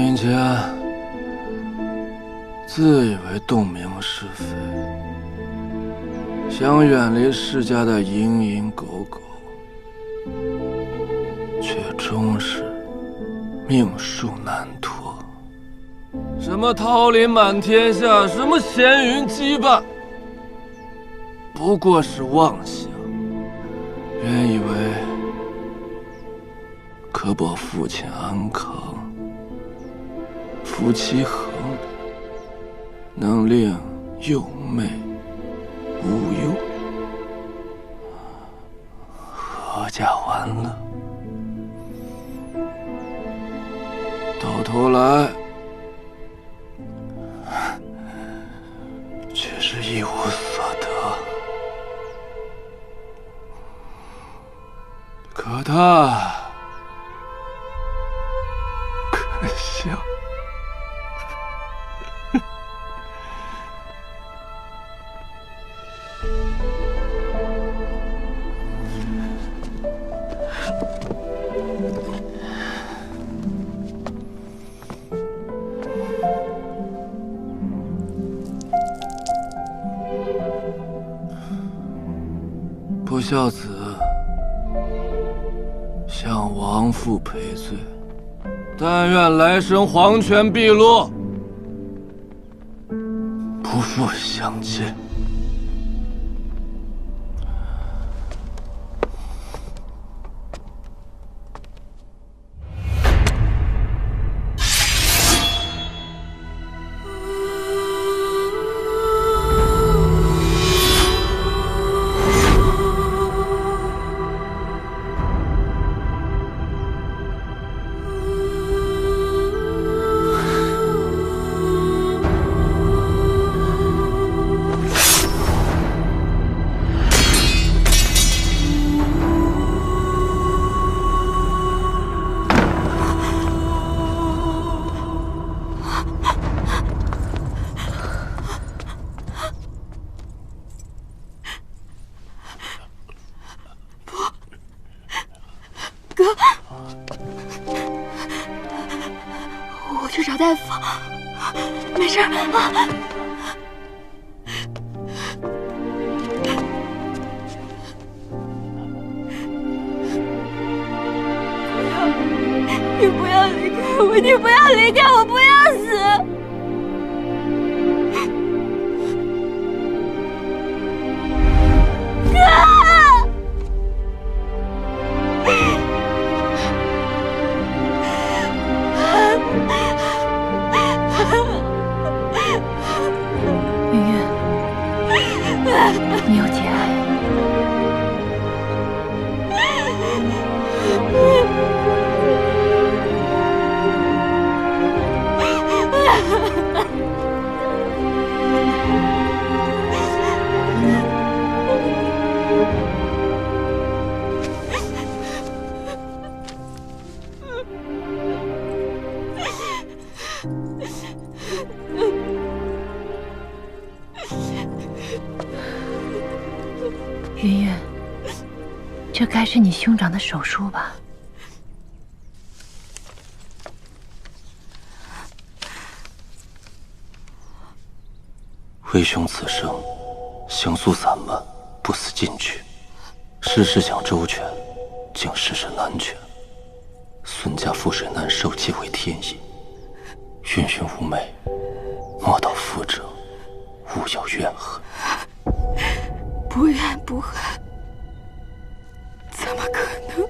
面前自以为洞明是非，想远离世家的蝇营狗苟，却终是命数难脱。什么桃林满天下，什么闲云羁绊，不过是妄想。原以为可保父亲安康，夫妻和美，能令幼妹无忧，阖家欢乐。到头来，却是一无所得。可他可笑。不孝子向亡父赔罪，但愿来生黄泉碧落，不复相见。我去找大夫，没事啊。你不要离开我，你不要离开我，不要死！你有节哀。云云，这该是你兄长的手书吧？为兄此生行诉散漫，不思进取，事事想周全，竟事事难全。孙家覆水难收，皆为天意。云云无美，莫道父者勿有怨恨。不怨不恨，怎么可能？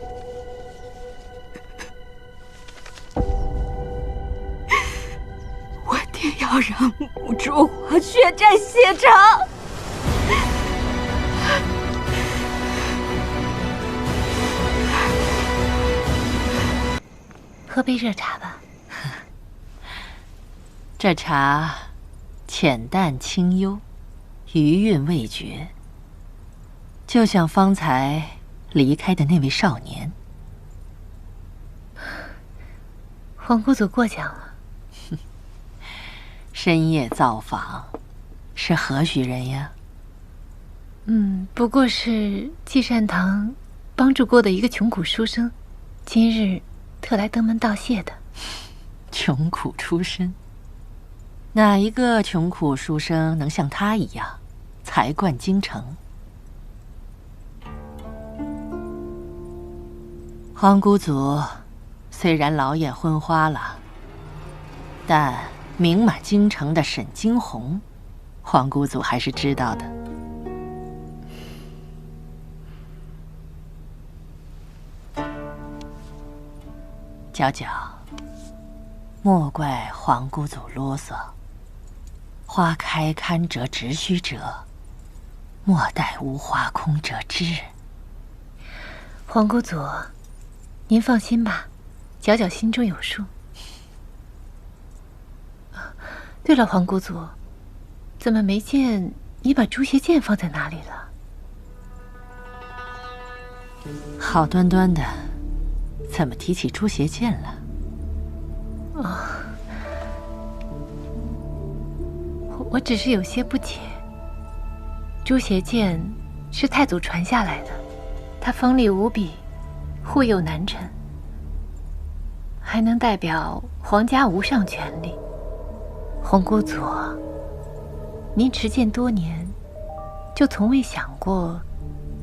我定要让母烛火血债血偿！喝杯热茶吧。这茶浅淡清幽，余韵未绝，就像方才离开的那位少年。皇姑祖过奖了。深夜造访，是何许人呀？不过是济善堂帮助过的一个穷苦书生，今日特来登门道谢的。穷苦出身。哪一个穷苦书生能像他一样才冠京城？皇姑祖虽然老眼昏花了，但名满京城的沈惊鸿，皇姑祖还是知道的。娇娇，莫怪皇姑祖啰嗦。花开堪折直须折，莫待无花空折枝。皇姑祖，您放心吧，皎皎心中有数。对了，皇姑祖，怎么没见你把诛邪剑放在哪里了？好端端的，怎么提起诛邪剑了？哦，我只是有些不解。诛邪剑是太祖传下来的，它锋利无比，护佑南臣，还能代表皇家无上权力。皇姑祖，您持剑多年，就从未想过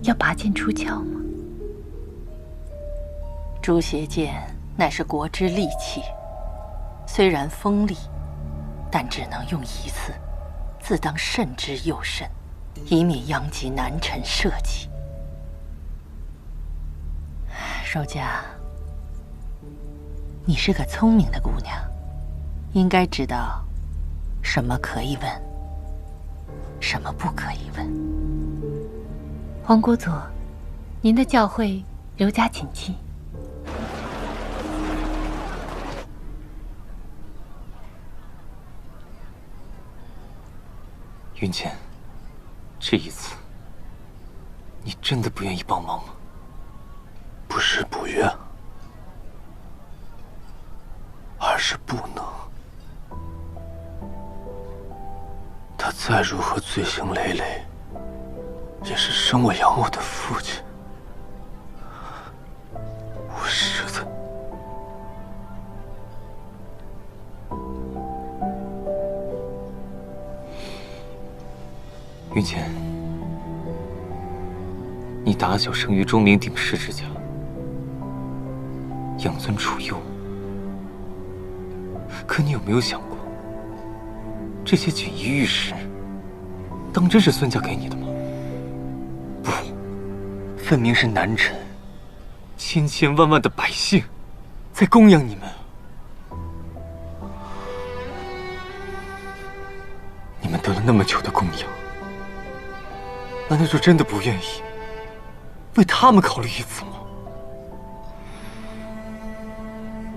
要拔剑出鞘吗？诛邪剑乃是国之利器，虽然锋利，但只能用一次，自当慎之又慎，以免殃及南臣社稷。寿家，你是个聪明的姑娘，应该知道什么可以问，什么不可以问。皇姑祖，您的教诲柔家谨记。云剑，这一次，你真的不愿意帮忙吗？不是不愿，而是不能。他再如何罪行累累，也是生我养我的父亲。我实在……云剑，你打小生于钟鸣鼎食之家，养尊处优。可你有没有想过，这些锦衣玉食，当真是孙家给你的吗？不，分明是南臣千千万万的百姓在供养你们。你们得了那么久的供养，难道就真的不愿意为他们考虑一次吗？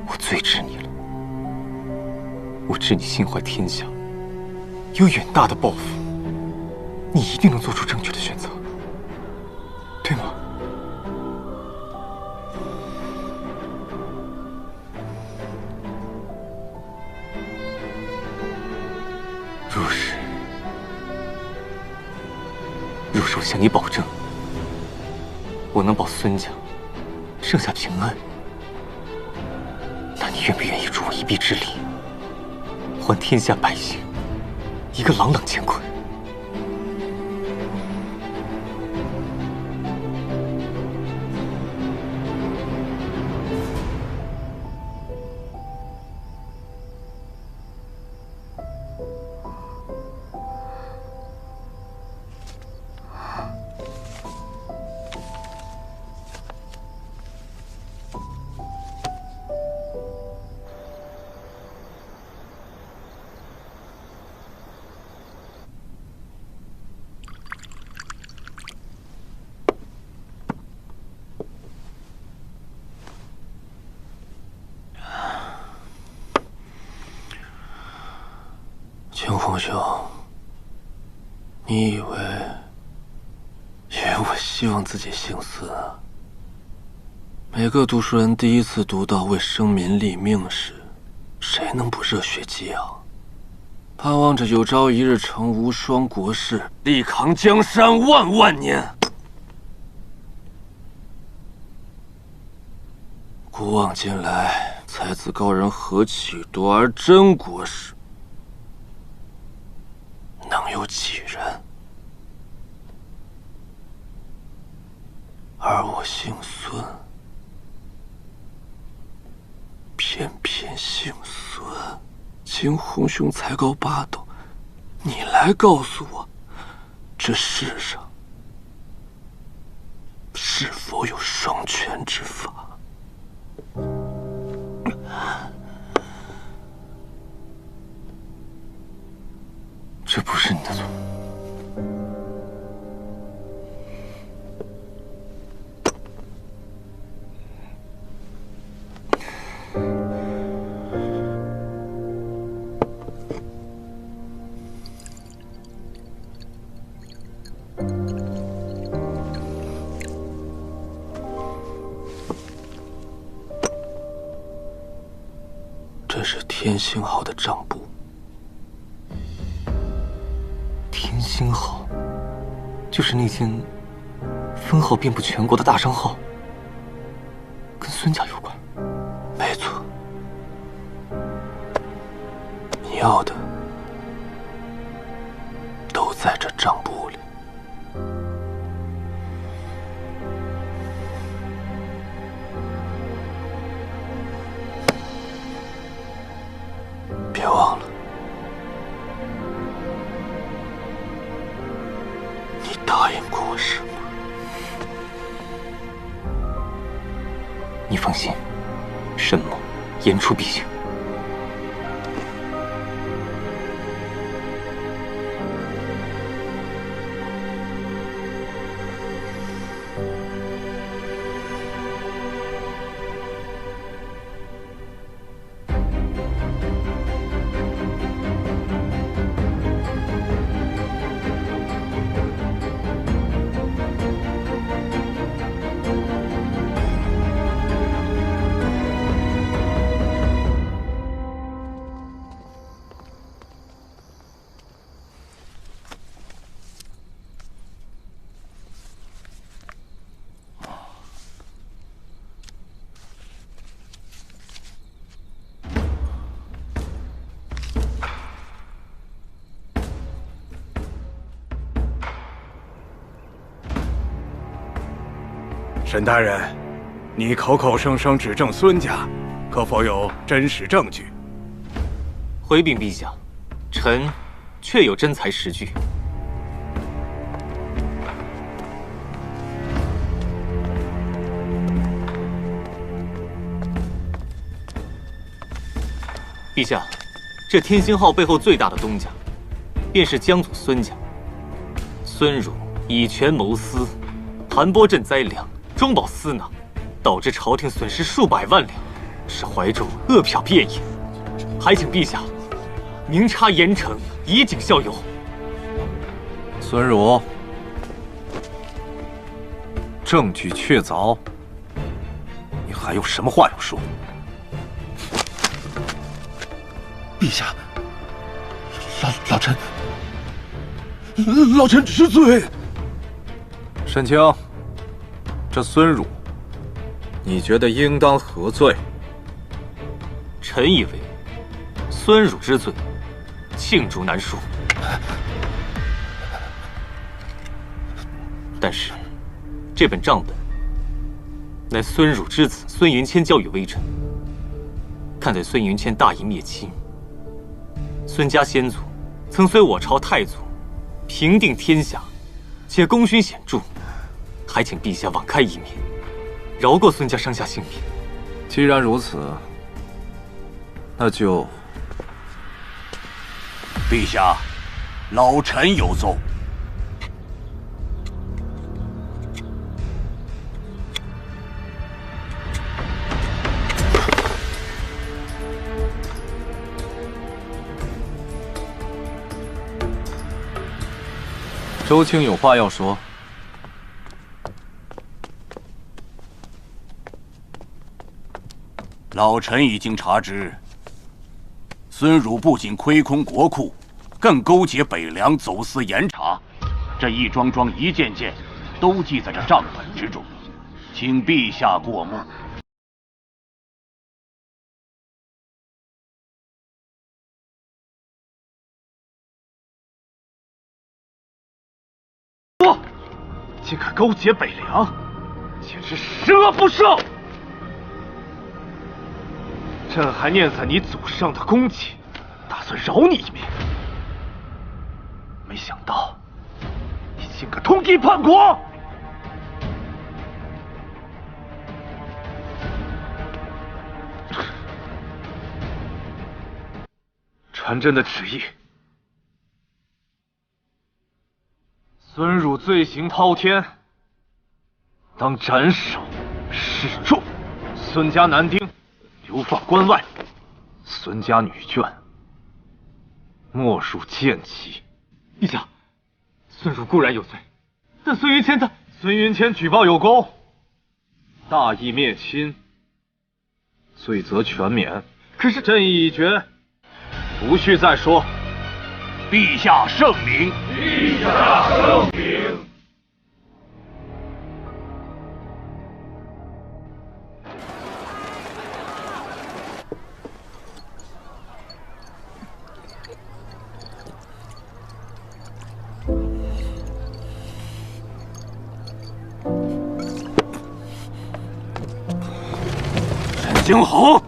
我最知你了，我知你心怀天下，有远大的抱负，你一定能做出正确的选择，对吗？若是我向你保证，我能保孙家剩下平安，那你愿不愿意助我一臂之力，还天下百姓一个朗朗乾坤？秦皇兄，你以为我希望自己姓孙啊？每个读书人第一次读到为生民立命时，谁能不热血激昂？盼望着有朝一日成无双国士，力扛江山万万年。古往今来，才太子高人何其多，而真国时，能有几人？而我姓孙，偏偏姓孙。今红兄才高八斗，你来告诉我，这世上是否有双全之法？这不是你的错。这是天星号的账簿。天星号，就是那件分号遍布全国的大商号，跟孙家有关。没错，你要的都在这账簿里。别忘了，你答应过我什么？你放心，慎莫言出必行。沈大人，你口口声声指证孙家，可否有真实证据？回禀陛下，臣确有真材实据。陛下，这天星号背后最大的东家，便是江祖孙家。孙儒以权谋私，盘剥赈灾粮，中饱私囊，导致朝廷损失数百万两，是怀州恶殍遍野。还请陛下明察严惩，以儆效尤。孙儒，证据确凿，你还有什么话要说？陛下，老臣知罪。沈清，这孙儒，你觉得应当何罪？臣以为，孙儒之罪，罄竹难书。但是，这本账本，乃孙儒之子孙云谦交予微臣。看在孙云谦大义灭亲，孙家先祖曾随我朝太祖平定天下，且功勋显著，还请陛下网开一面，饶过孙家上下性命。既然如此，那就……陛下，老臣有奏。周卿有话要说。老臣已经查知，孙儒不仅亏空国库，更勾结北凉走私严查，这一桩桩一件件，都记在这账本之中，请陛下过目。竟敢勾结北凉，简直十恶不赦！朕还念在你祖上的功绩，打算饶你一命，没想到你竟敢通敌叛国！传朕的旨意，孙汝罪行滔天，当斩首示众。孙家男丁流放关外，孙家女眷没入贱籍。陛下，孙汝固然有罪，但孙云谦他……孙云谦举报有功，大义灭亲，罪责全免。可是朕意已决，不需再说。陛下圣明。陛下圣明。沈惊侯。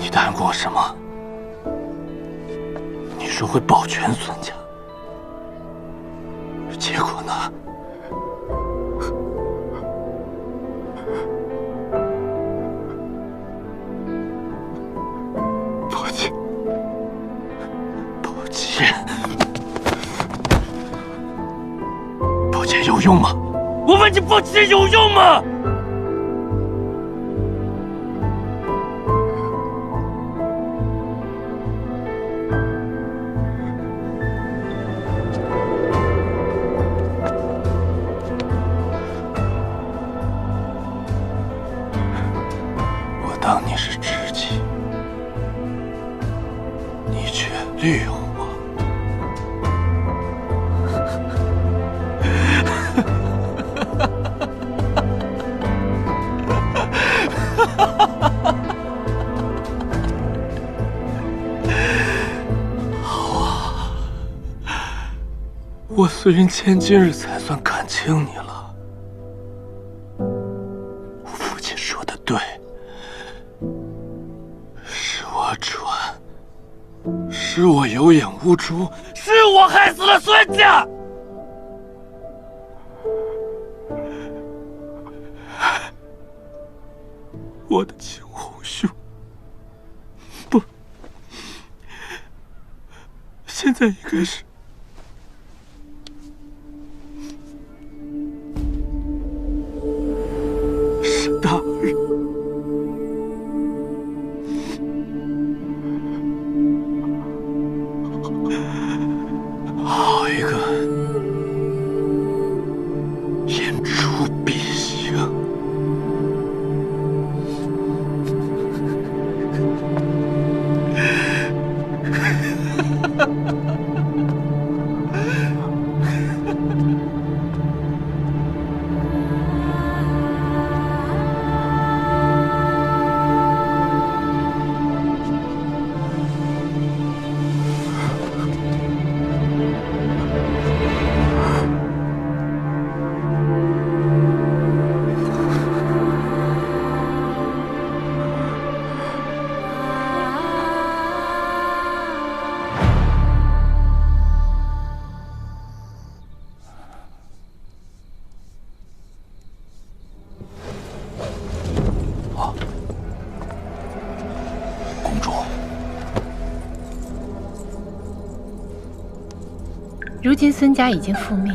你答应过我什么？你说会保全孙家，结果呢？抱歉，抱歉，抱歉有用吗？我问你，抱歉有用吗？当你是知己，你却绿我。好啊，我孙云谦今日才算看清你了。我父亲说的对。是我有眼无珠，是我害死了孙家。我的惊鸿兄，不，现在应该是沈大人。好一个言出必行！如今孙家已经覆灭，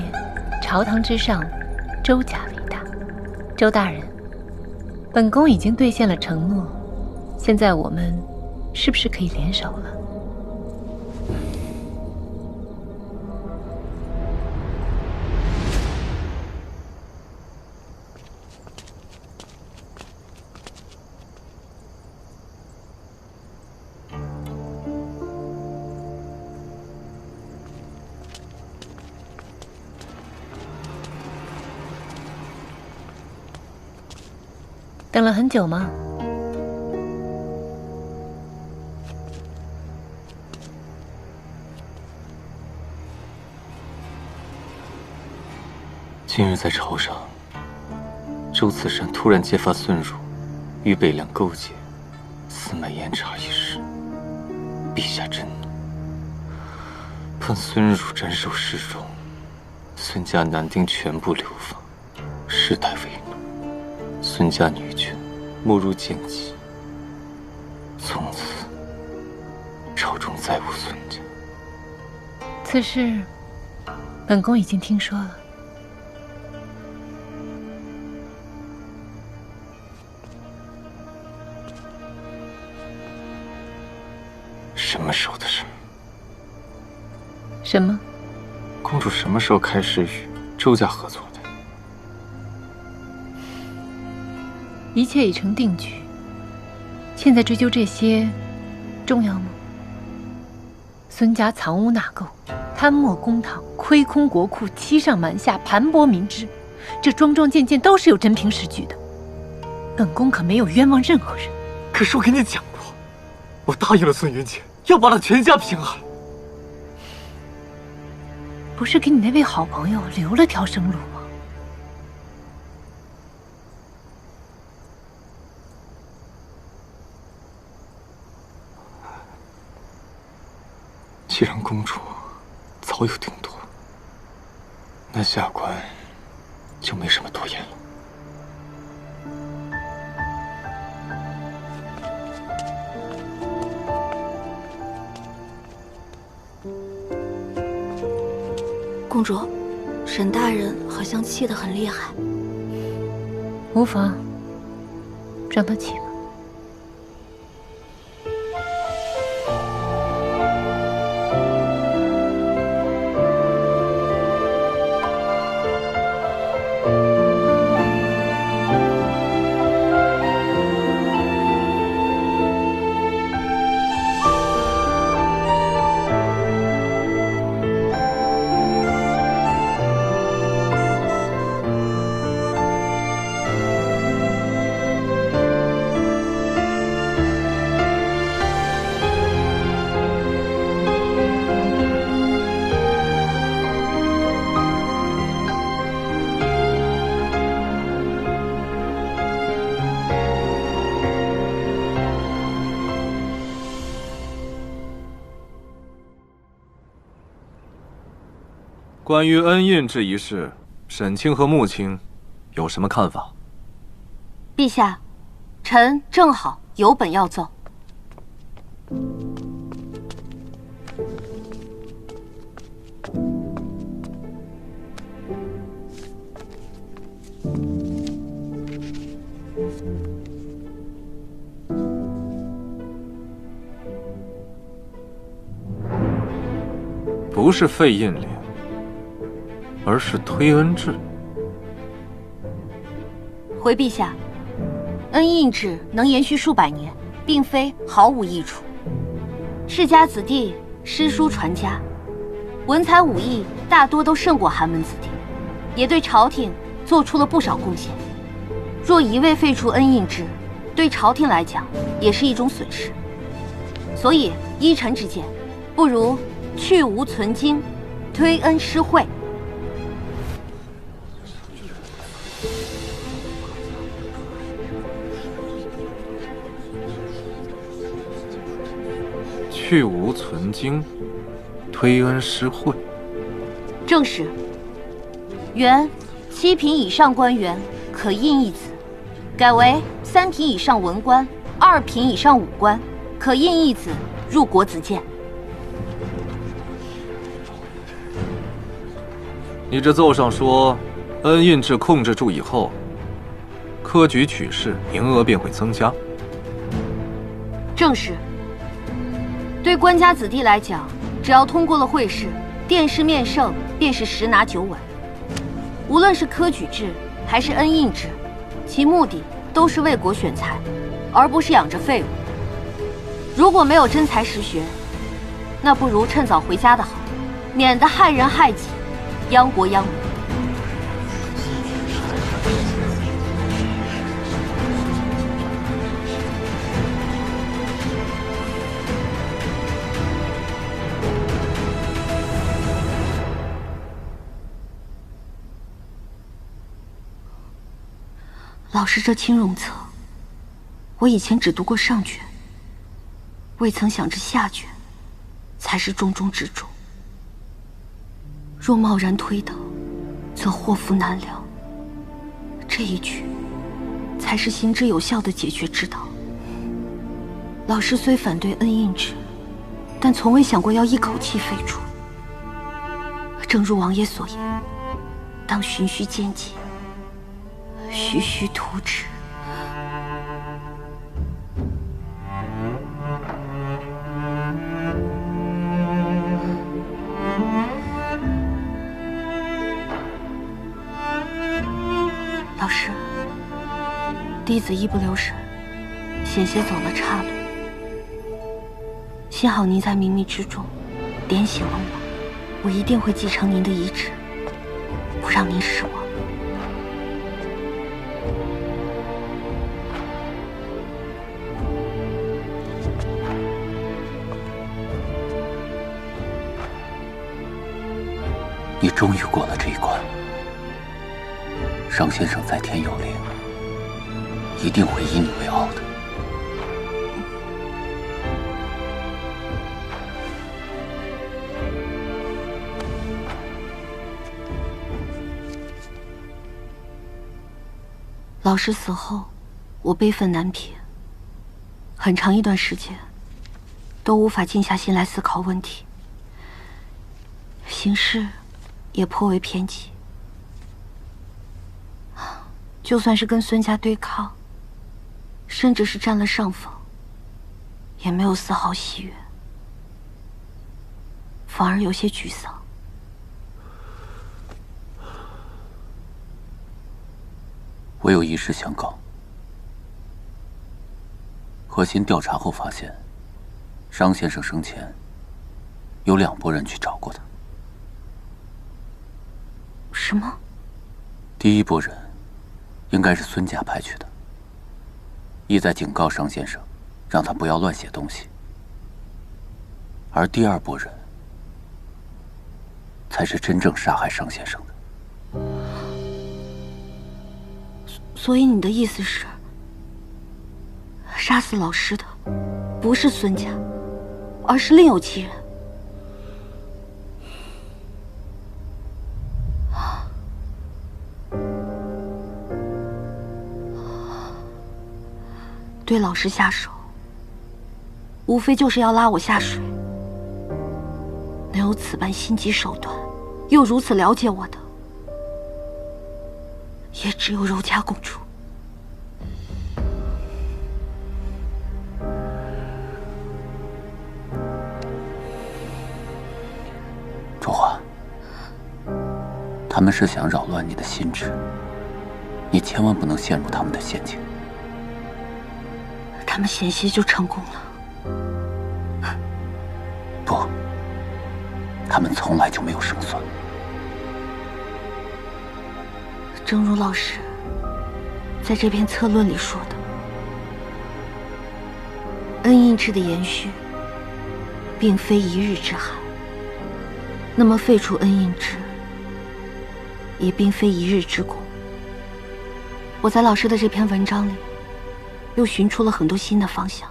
朝堂之上，周家为大。周大人，本宫已经兑现了承诺，现在我们是不是可以联手了？等了很久吗？今日在朝上，周慈善突然揭发孙儒与北凉勾结，私卖盐茶一事，陛下震怒，判孙儒斩首示众，孙家男丁全部流放，世代为奴，孙家女眷没入监籍，从此朝中再无孙家。此事，本宫已经听说了。什么时候的事？什么？公主什么时候开始与周家合作的？一切已成定局，现在追究这些，重要吗？孙家藏污纳垢，贪没公堂，亏空国库，欺上瞒下，盘剥民脂，这桩桩件件都是有真凭实据的。本宫可没有冤枉任何人。可是我跟你讲过，我答应了孙云杰，要把他全家平安。不是给你那位好朋友留了条生路吗？既然公主早有定夺，那下官就没什么多言了。公主，沈大人好像气得很厉害。无妨，让他气吧。关于恩印这一事，沈卿和穆卿有什么看法？陛下，臣正好有本要奏。不是废印令，而是推恩制。回陛下，恩印制能延续数百年，并非毫无益处。世家子弟诗书传家，文才武艺大多都胜过寒门子弟，也对朝廷做出了不少贡献。若一味废除恩印制，对朝廷来讲也是一种损失。所以依臣之见，不如去无存精，推恩施惠。去无存精，推恩施惠。正是。原7品以上官员可印一子，改为3品以上文官、2品以上武官可印一子入国子监。你这奏上说，恩印制控制住以后，科举取士名额便会增加。正是。对官家子弟来讲，只要通过了会试，殿试面圣便是10拿9稳。无论是科举制还是恩印制，其目的都是为国选才，而不是养着废物。如果没有真才实学，那不如趁早回家的好，免得害人害己，殃国殃民。老师这青龙册，我以前只读过上卷，未曾想这下卷才是重中之重。若贸然推导，则祸福难料。这一句，才是行之有效的解决之道。老师虽反对恩印制，但从未想过要一口气废除。正如王爷所言，当循序渐进，徐徐图之。老师，弟子一不留神，险些走了岔路。幸好您在冥冥之中点醒了我，我一定会继承您的遗志，不让您失望。你终于过了这一关。商先生在天有灵，一定会以你为傲的。老师死后，我悲愤难平，很长一段时间都无法静下心来思考问题，行事也颇为偏激。就算是跟孙家对抗，甚至是占了上风，也没有丝毫喜悦，反而有些沮丧。我有一事相告。核心调查后发现，商先生生前有2拨人去找过他。什么？第一拨人应该是孙家派去的，意在警告商先生，让他不要乱写东西。而第2拨人才是真正杀害商先生的。所以你的意思是，杀死老师的不是孙家，而是另有其人？对老师下手，无非就是要拉我下水。能有此般心机手段，又如此了解我的，也只有柔家公主。中华，他们是想扰乱你的心智，你千万不能陷入他们的陷阱。他们险些就成功了。不，他们从来就没有胜算。正如老师在这篇策论里说的，恩印制的延续并非一日之寒，那么废除恩印制也并非一日之功。我在老师的这篇文章里又寻出了很多新的方向。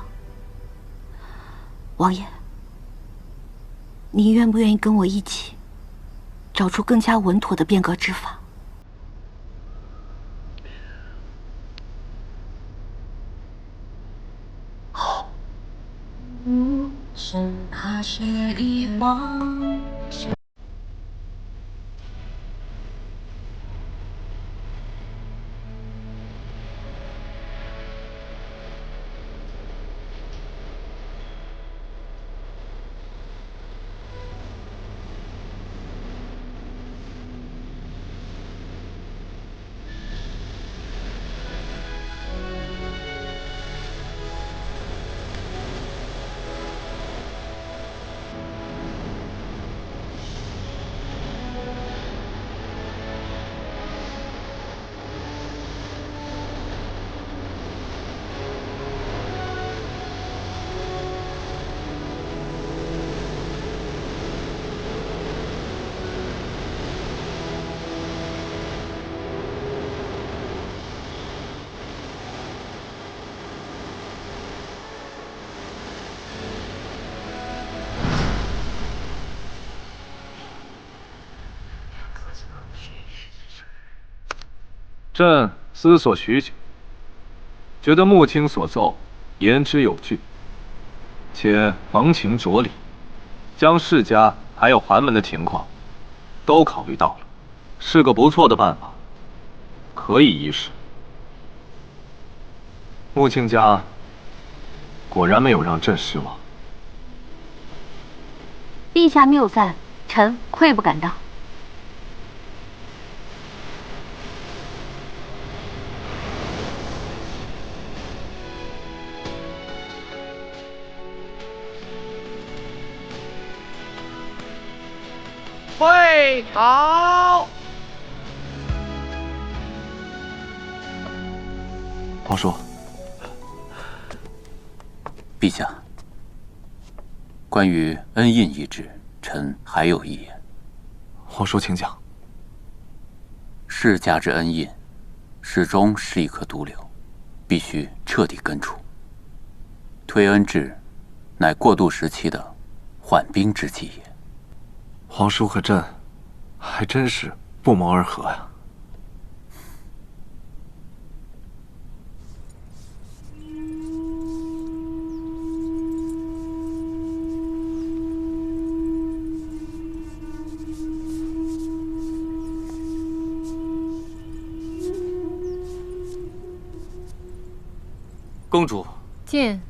王爷，你愿不愿意跟我一起找出更加稳妥的变革之法？好。是那些遗忘。朕思索许久，觉得穆青所奏言之有据，且逢情着理，将世家还有寒门的情况都考虑到了，是个不错的办法，可以一试。穆青家果然没有让朕失望。陛下谬赞，臣愧不敢当。会朝。皇叔，陛下，关于恩印一旨，臣还有一言。皇叔，请讲。世家之恩印，始终是一颗毒瘤，必须彻底根除。推恩制，乃过渡时期的缓兵之计也。皇叔和朕还真是不谋而合呀。公主，见。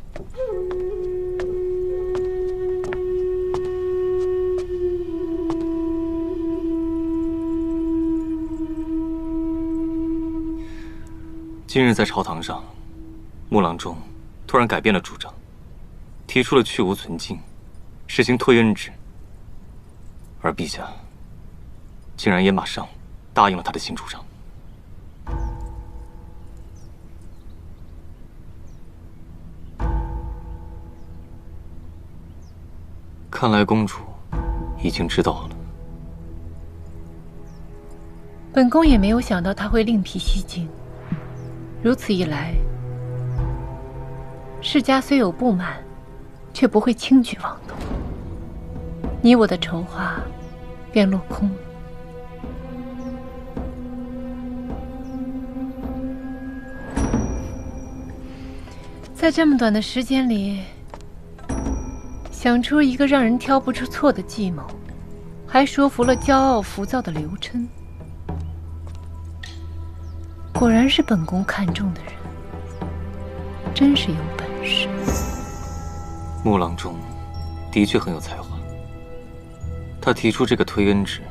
今日在朝堂上，穆郎中突然改变了主张，提出了去无存菁，实行推恩制，而陛下竟然也马上答应了他的新主张。看来公主已经知道了。本宫也没有想到他会另辟蹊径。如此一来，世家虽有不满，却不会轻举妄动，你我的筹划便落空了。在这么短的时间里，想出一个让人挑不出错的计谋，还说服了骄傲浮躁的刘琛。果然是本宫看中的人，真是有本事。穆郎中的确很有才华，他提出这个推恩制，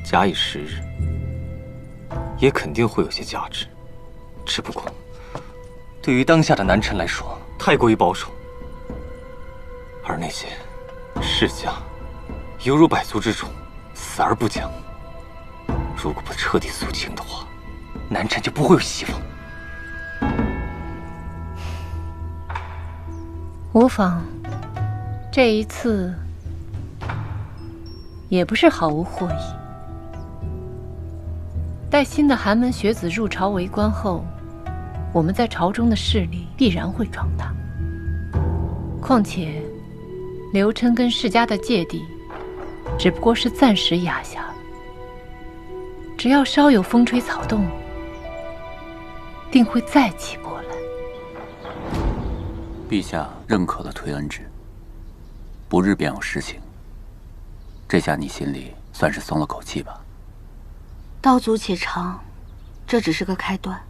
假以时日，也肯定会有些价值。只不过，对于当下的南臣来说，太过于保守，而那些世家犹如百足之虫，死而不僵。如果不彻底肃清的话，南臣就不会有希望。无妨，这一次也不是毫无获益。待新的寒门学子入朝为官后，我们在朝中的势力必然会壮大。况且，刘琛跟世家的芥蒂，只不过是暂时压下了。只要稍有风吹草动，定会再起波澜。陛下认可了推恩制，不日便要施行。这下你心里算是松了口气吧？道阻且长，这只是个开端。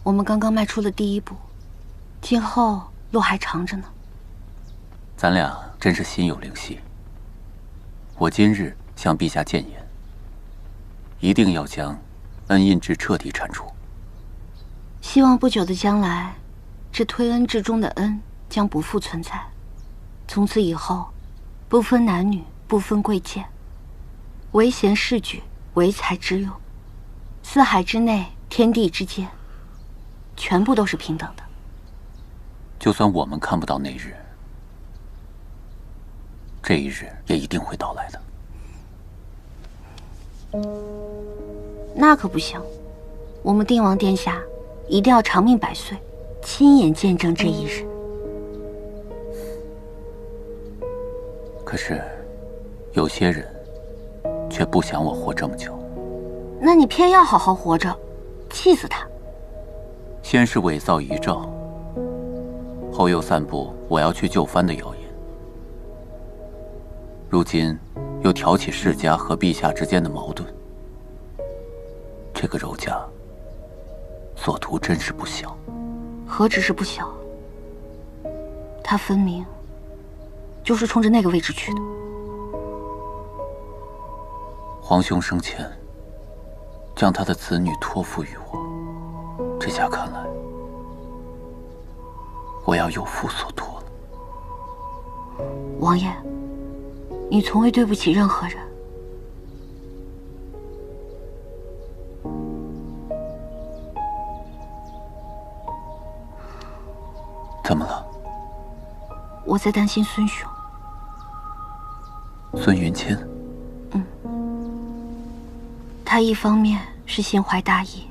我们刚刚迈出了第一步，今后路还长着呢。咱俩真是心有灵犀。我今日向陛下谏言，一定要将恩印制彻底铲除。希望不久的将来，这推恩制中的恩将不复存在。从此以后，不分男女，不分贵贱，唯贤是举，唯才之用，四海之内，天地之间，全部都是平等的。就算我们看不到那日，这一日也一定会到来的。那可不行，我们定王殿下一定要长命百岁，亲眼见证这一日。可是，有些人却不想我活这么久。那你偏要好好活着，气死他！先是伪造遗诏，后又散布我要去救藩的谣言，如今又挑起世家和陛下之间的矛盾。这个柔家所图真是不小。何止是不小，他分明就是冲着那个位置去的。皇兄生前将他的子女托付于我，这下看来我要有负所托了。王爷，你从未对不起任何人。怎么了？我在担心孙兄。孙云谦？他一方面是心怀大义，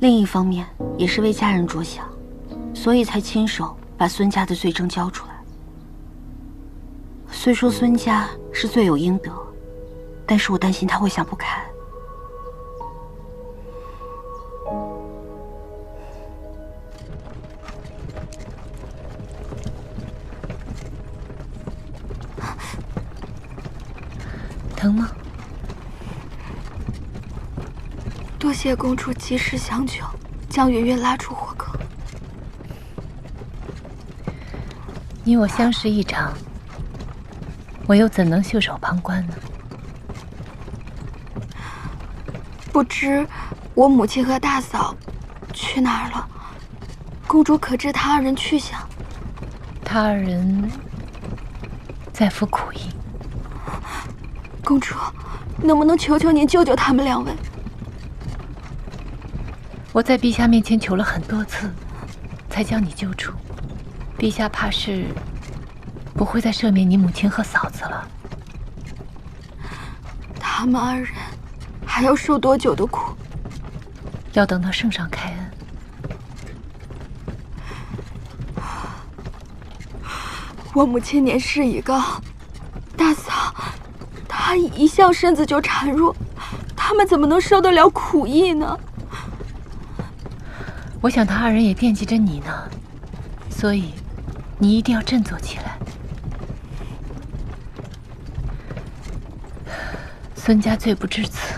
另一方面也是为家人着想，所以才亲手把孙家的罪证交出来。虽说孙家是罪有应得，但是我担心他会想不开。疼吗？多谢公主及时相救，将云云拉出火坑。你我相识一场，我又怎能袖手旁观呢？不知我母亲和大嫂去哪儿了？公主可知他二人去向？他二人在服苦役。公主，能不能求求您救救他们两位？我在陛下面前求了很多次，才将你救出。陛下怕是不会再赦免你母亲和嫂子了。他们二人还要受多久的苦？要等到圣上开恩。我母亲年事已高，大嫂她一向身子就孱弱，他们怎么能受得了苦役呢？我想他二人也惦记着你呢，所以你一定要振作起来。孙家罪不至此，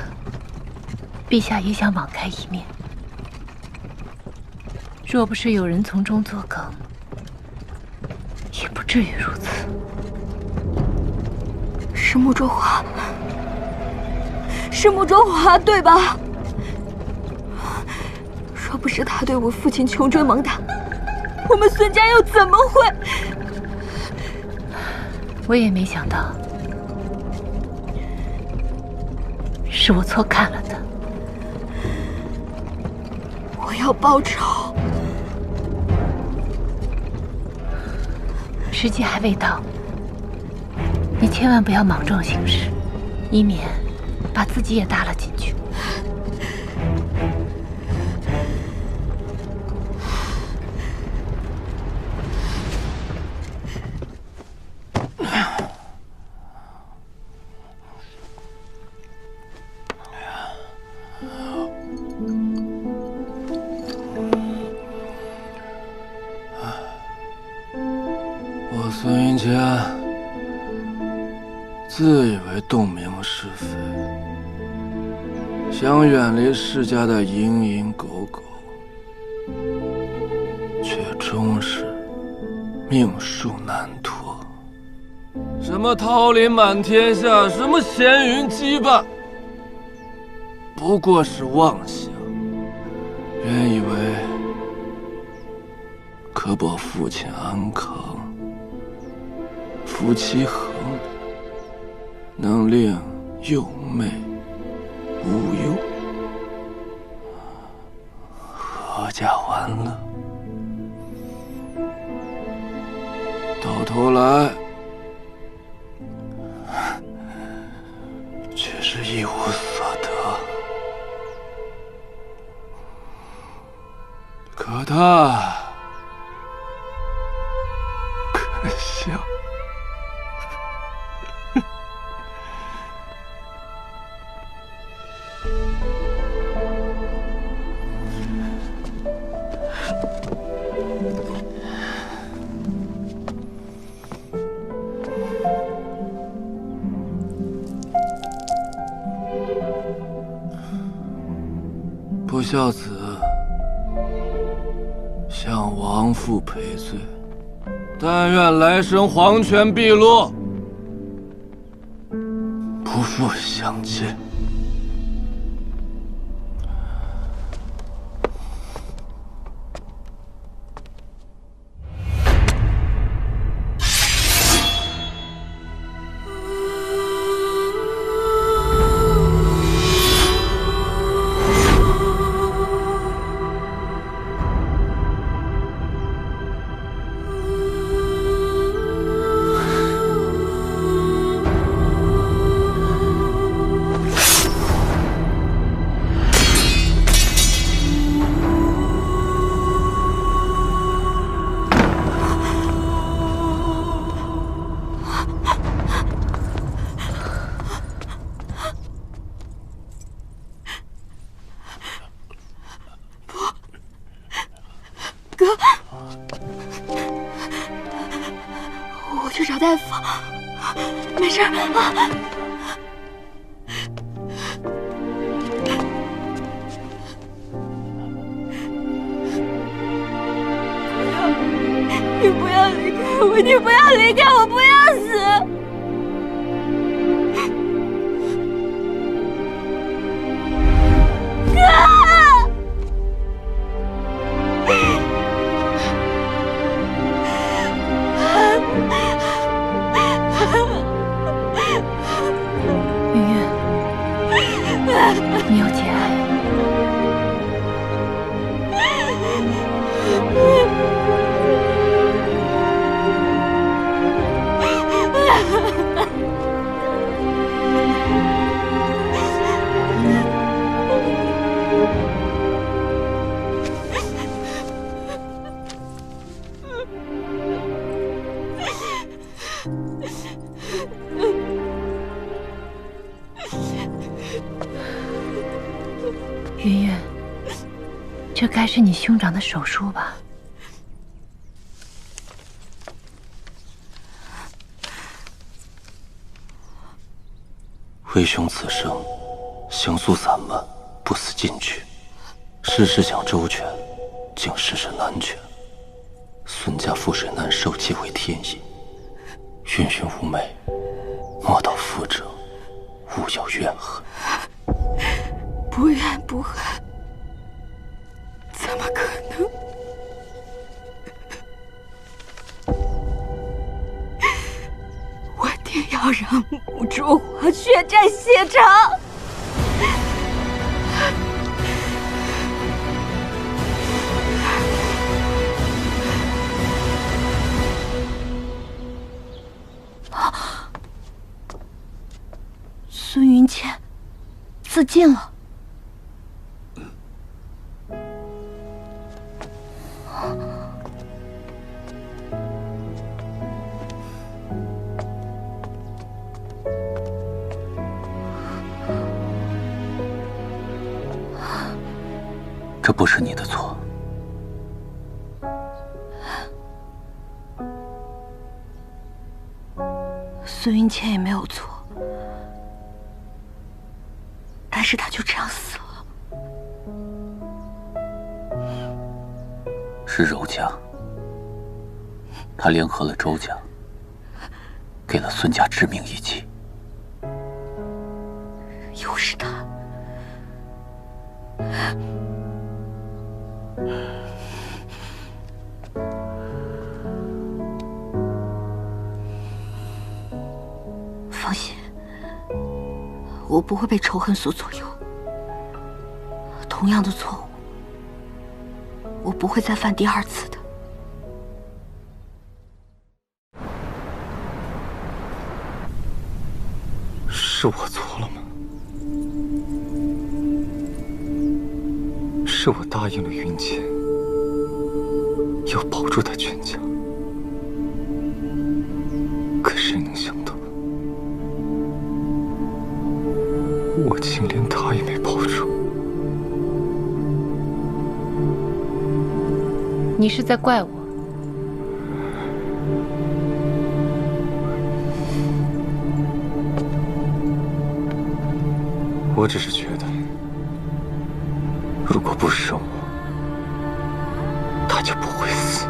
陛下也想网开一面。若不是有人从中作梗，也不至于如此。是慕卓华，是慕卓华，对吧？若不是他对我父亲穷追猛打，我们孙家又怎么会……我也没想到，是我错看了他。我要报仇。时机还未到，你千万不要莽撞行事，以免把自己也搭了进去。我孙云谦自以为洞明是非，想远离世家的蝇营狗苟，却终是命数难脱。什么桃林满天下，什么闲云羁绊，不过是妄想。原以为可保父亲安康，夫妻和睦，能令幼妹无忧，阖家欢乐。到头来，却是一无所得。可他可笑。不孝子，向亡父赔罪。但愿来生黄泉碧落，不复相见。我去找大夫，没事啊。你不要离开我！你不要离开我！不要死！你要节哀。云云，这该是你兄长的手术吧？为兄此生行诉散漫，不思进取，事事想周全，竟事事难全。孙家覆水难收，即为天意。云云无美，莫道夫者勿有怨恨。不怨不恨，怎么可能？我定要让母烛华血债血偿！孙云谦自尽了。这不是你的错。孙云谦也没有错，但是他就这样死了。是柔家，他联合了周家，给了孙家致命一击。又是他。放心，我不会被仇恨所左右。同样的错误，我不会再犯第二次的。是我错了吗？是我答应了云谦，要保住他全家。可谁能想到，我竟连他也没保住。你是在怪我？我只是觉得，如如果不生我，他就不会死。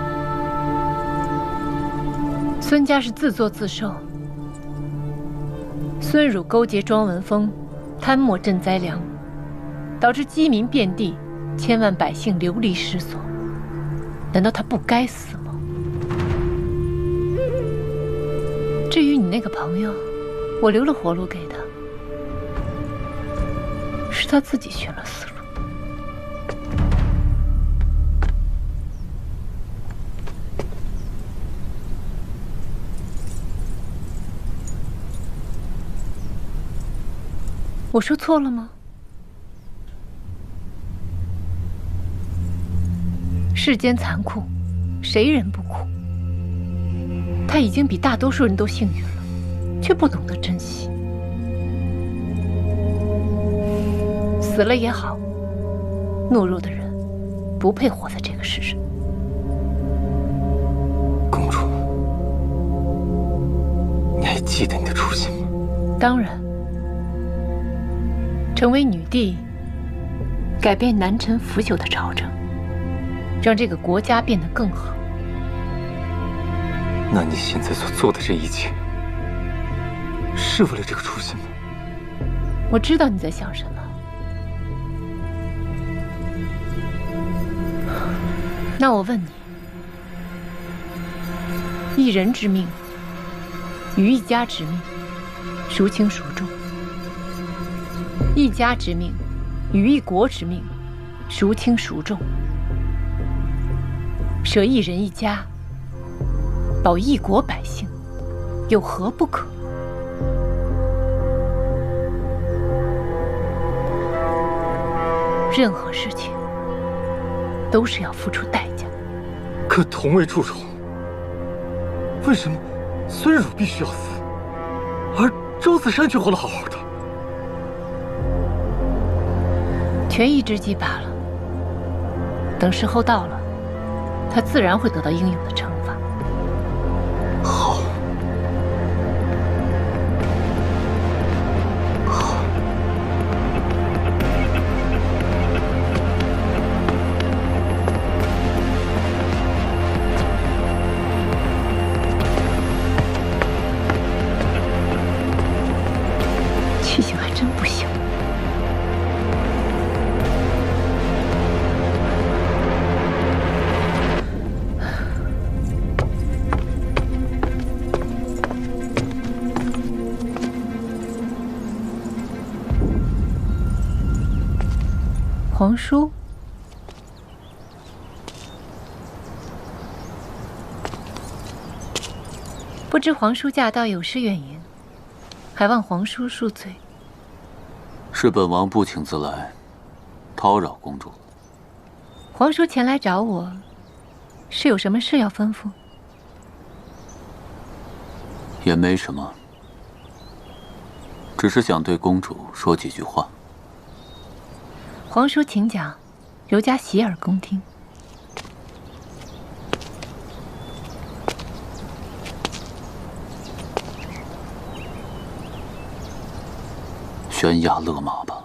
孙家是自作自受。孙汝勾结庄文峰，贪墨赈灾粮，导致饥民遍地，千万百姓流离失所。难道他不该死吗？至于你那个朋友，我留了活路给他，是他自己寻了死路。我说错了吗？世间残酷，谁人不苦？他已经比大多数人都幸运了，却不懂得珍惜。死了也好，懦弱的人不配活在这个世上。公主，你还记得你的初心吗？当然。成为女帝，改变男臣腐朽的朝政，让这个国家变得更好。那你现在所做的这一切，是为了这个初心吗？我知道你在想什么。那我问你，一人之命与一家之命，孰轻孰重？一家之命与一国之命，孰轻孰重？舍一人一家，保一国百姓，有何不可？任何事情都是要付出代价。可同为蛀虫，为什么孙汝必须要死，而周子山却活得好好的？权宜之计罢了。等时候到了，他自然会得到应有的惩罚。好，好。气性还真不小。皇叔，不知皇叔驾到有失远迎，还望皇叔恕罪。是本王不请自来，叨扰公主。皇叔前来找我，是有什么事要吩咐？也没什么，只是想对公主说几句话。皇叔请讲，柔家洗耳恭听。悬崖勒马吧。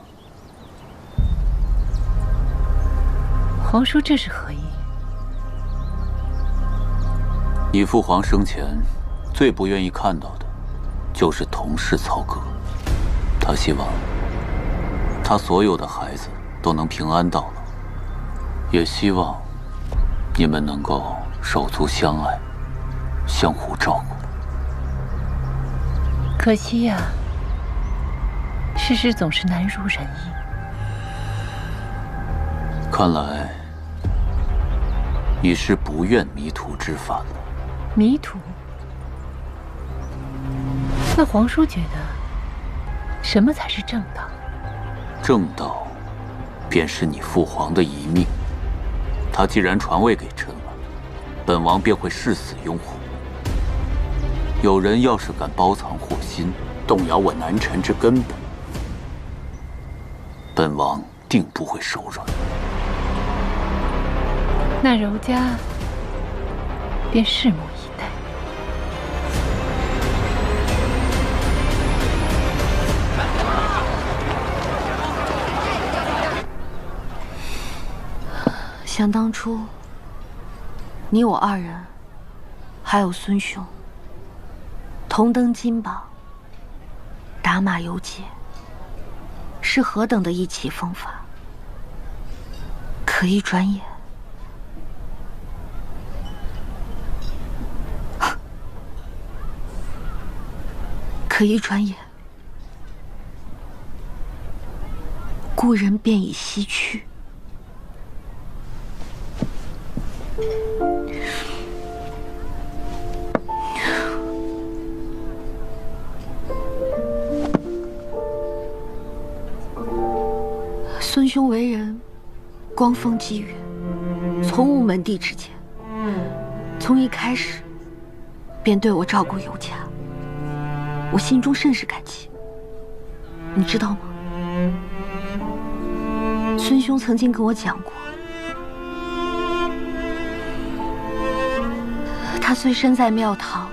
皇叔这是何意？你父皇生前最不愿意看到的，就是同室操戈。他希望他所有的孩子都能平安到老，也希望你们能够手足相爱，相互照顾。可惜呀，世事总是难如人意。看来你是不愿迷途知返了。迷途？那皇叔觉得什么才是正道？正道便是你父皇的遗命，他既然传位给臣了，本王便会誓死拥护。有人要是敢包藏祸心，动摇我南臣之根本，本王定不会手软。那柔家便拭目以待。想当初，你我二人，还有孙兄，同登金榜，打马游街，是何等的意气风发。可一转眼，可一转眼，故人便已西去。孙兄为人光风霁月，从无门第之见。从一开始便对我照顾有加，我心中甚是感激。你知道吗？孙兄曾经跟我讲过，他虽身在庙堂，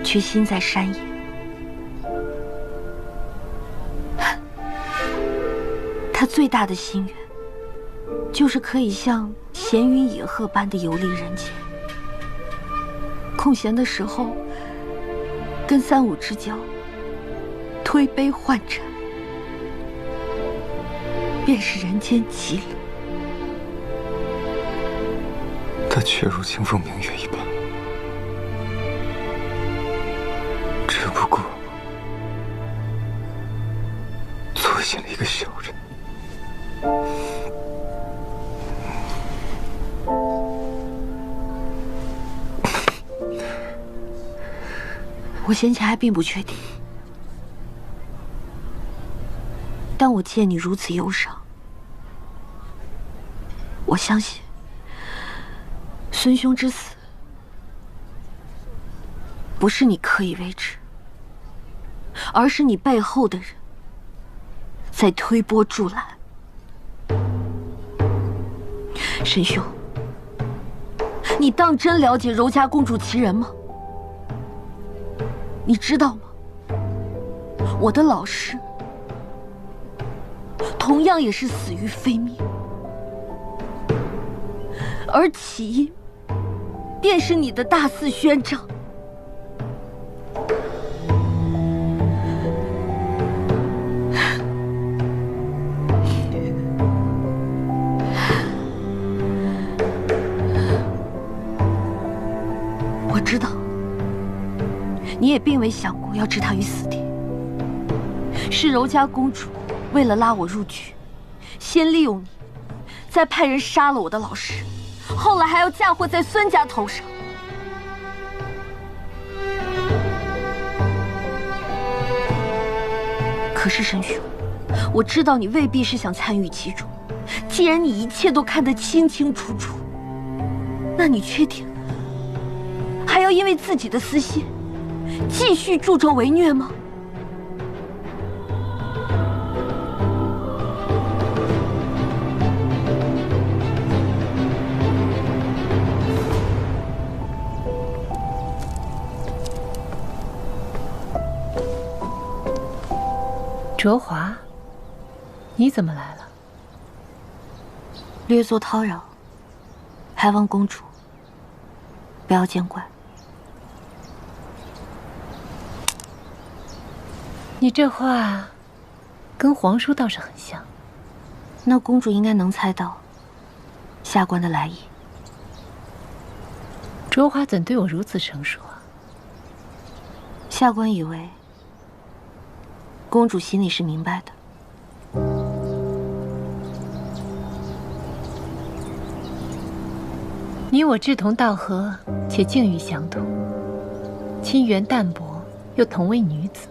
却心在山野。他最大的心愿，就是可以像闲云野鹤般的游历人间。空闲的时候，跟三五之交推杯换盏，便是人间极乐。他却如清风明月一般，只不过做进了一个小人。我先前还并不确定，但我见你如此忧伤，我相信孙兄之死不是你刻意为之，而是你背后的人在推波助澜。沈兄，你当真了解柔家公主其人吗？你知道吗？我的老师同样也是死于非命，而起因便是你的大肆宣张。我知道，你也并未想过要置他于死地。是柔家公主为了拉我入局，先利用你，再派人杀了我的老师，后来还要嫁祸在孙家头上。可是沈兄，我知道你未必是想参与其中。既然你一切都看得清清楚楚，那你确定还要因为自己的私心继续助纣为虐吗？卓华，你怎么来了？略作叨扰，还望公主不要见怪。你这话跟皇叔倒是很像。那公主应该能猜到下官的来意。卓华怎对我如此生疏啊？下官以为公主心里是明白的。你我志同道合，且境遇相同，亲缘淡薄，又同为女子，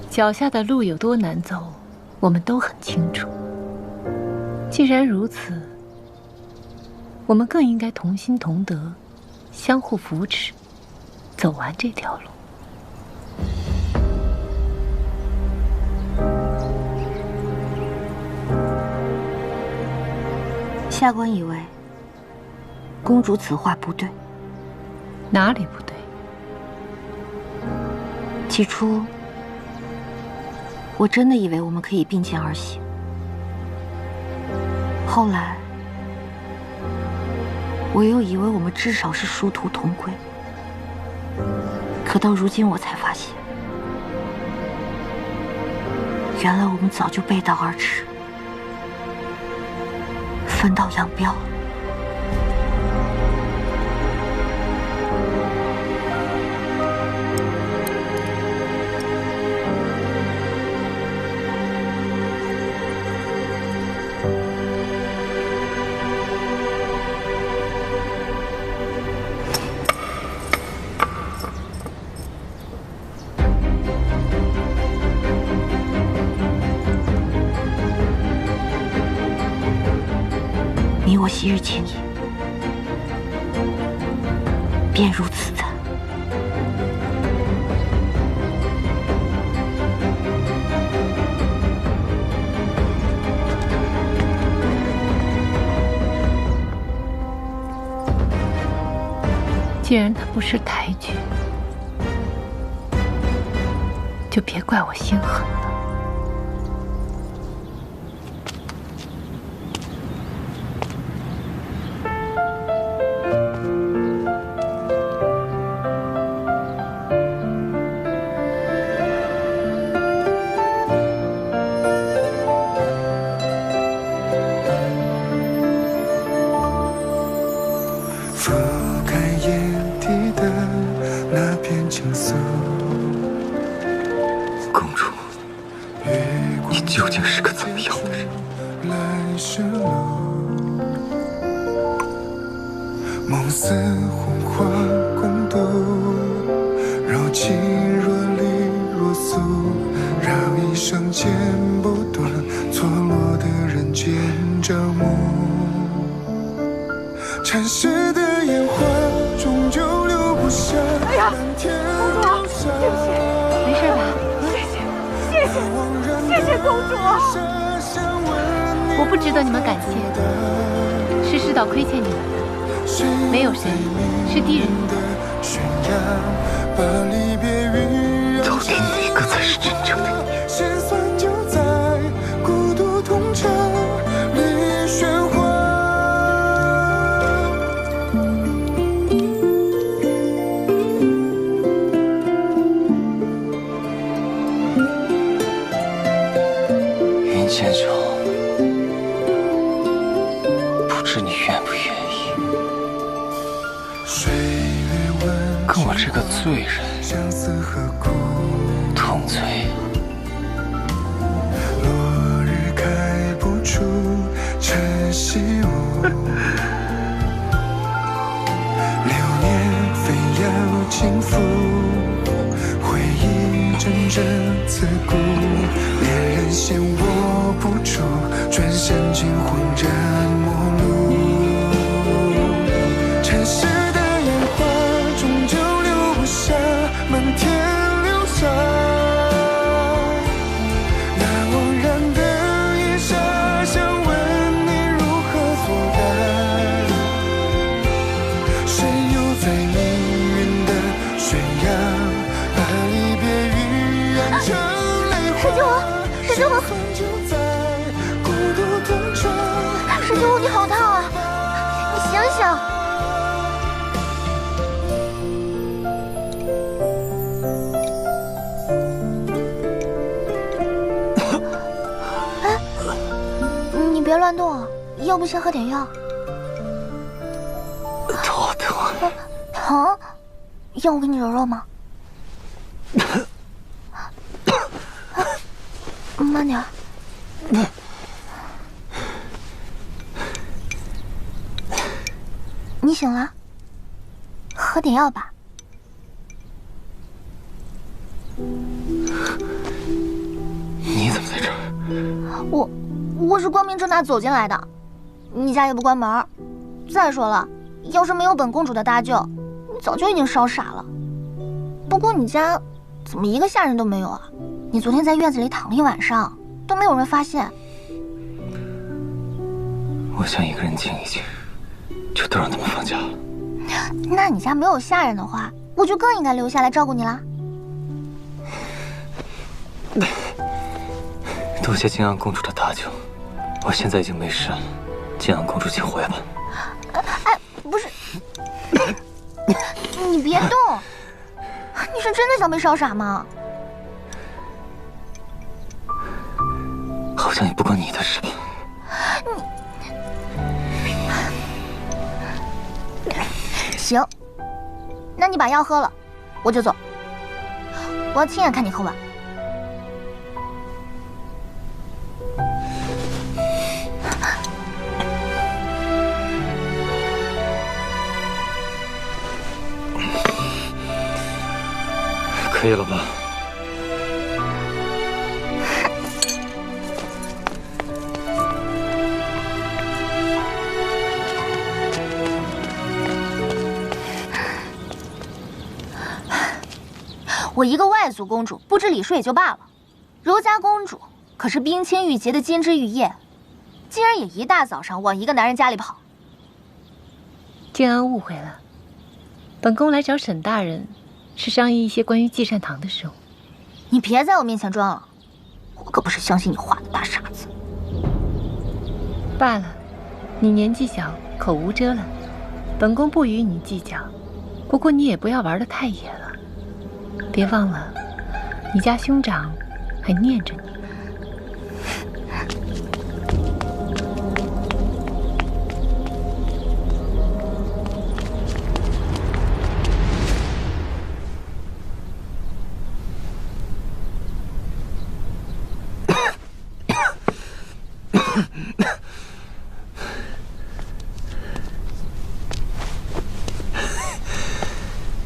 脚下的路有多难走，我们都很清楚。既然如此，我们更应该同心同德，相互扶持，走完这条路。下官以为公主此话不对。哪里不对？起初我真的以为我们可以并肩而行，后来，我又以为我们至少是殊途同归，可到如今我才发现，原来我们早就背道而驰，分道扬镳了。你我昔日情谊，便如此惨。既然它不是抬举，就别怪我心狠了。究竟是个怎么样的人？梦似红花共度，柔情若离若诉，绕一生剪不断，错落的人间折磨。尘世的烟花终究留不下。哎呀，公主，对不起，没事吧？谢谢公主。我不值得你们感谢，是世道亏欠你们的，没有谁是低人一等。到底哪个才是真正的你？云千秋，不知你愿不愿意跟我这个罪人同醉？落日开不出晨曦雾，流年非要轻抚，回忆阵阵刺骨，恋人嫌握不住，转身间浑然陌路。尘世的烟花终究留不下满天流沙，那惘然的夜莎，想问你如何做淡？谁又在命运的悬崖，把离别语言成泪花？师兄，师兄，你好烫啊！你醒醒！哎，你别乱动啊，要不先喝点药。头疼。疼？要我给你揉揉吗？慢点。你醒了，喝点药吧。你怎么在这儿？我是光明正大走进来的，你家也不关门。再说了，要是没有本公主的搭救，你早就已经烧傻了。不过你家怎么一个下人都没有啊？你昨天在院子里躺了一晚上，都没有人发现。我想一个人静一静，就都让他们放假了。那你家没有下人的话，我就更应该留下来照顾你啦。多谢金安公主的搭救，我现在已经没事了。建安公主，请回吧。哎，不是，你别动！你是真的想被烧傻吗？好像也不关你的事吧。行，那你把药喝了，我就走。我要亲眼看你喝完。可以了吧？我一个外族公主，不知礼数也就罢了，柔家公主可是冰清玉洁的金枝玉叶，竟然也一大早上往一个男人家里跑。建安误会了，本宫来找沈大人，是商议一些关于祭善堂的事务。你别在我面前装了，我可不是相信你话的大傻子。罢了，你年纪小，口无遮拦，本宫不与你计较。不过你也不要玩得太野了。别忘了，你家兄长还念着你。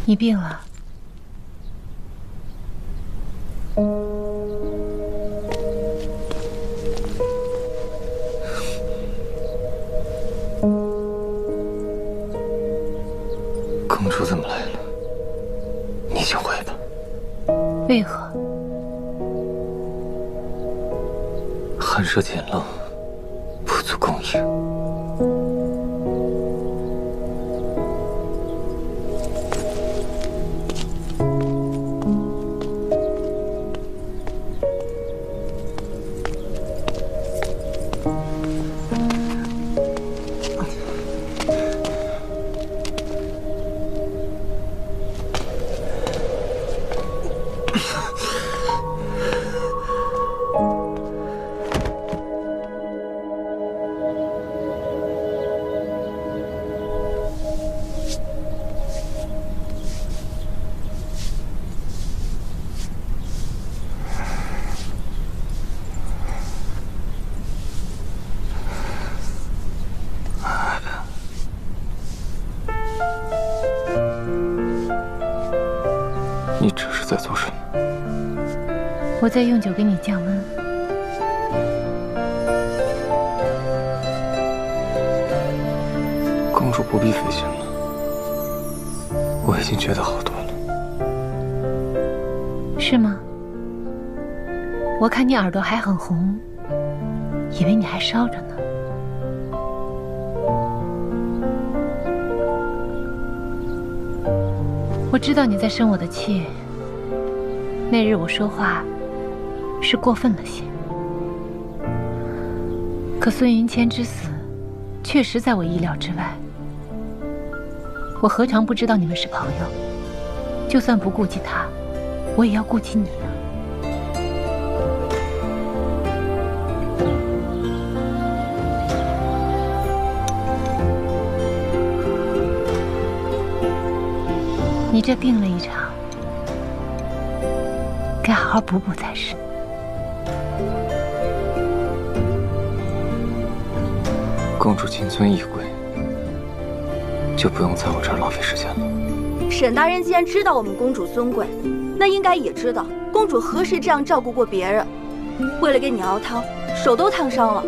你病了。公主怎么来了？你请回吧。为何？寒舍简陋，不足供应。你这是在做什么？我在用酒给你降温。公主不必费心了，我已经觉得好多了。是吗？我看你耳朵还很红，以为你还烧着呢。我知道你在生我的气。那日我说话是过分了些，可孙云谦之死确实在我意料之外。我何尝不知道你们是朋友？就算不顾及他，我也要顾及你啊。你这病了一场，该好好补补才是。公主金尊义贵，就不用在我这儿浪费时间了。沈大人既然知道我们公主尊贵，那应该也知道公主何时这样照顾过别人。为了给你熬汤，手都烫伤了。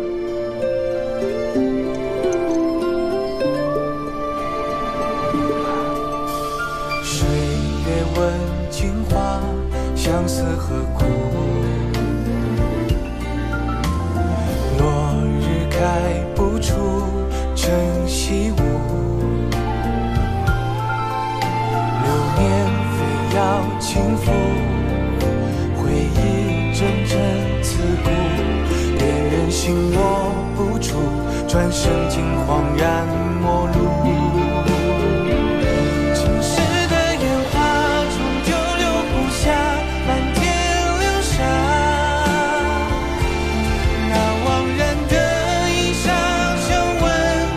岁月问镜花，相思何苦？落日开不出晨曦舞，流年非要轻抚，回忆阵阵刺骨，恋人心握不住。转身竟恍然陌路。青石的烟花终究留不下满天流沙，那惘然的衣裳，想问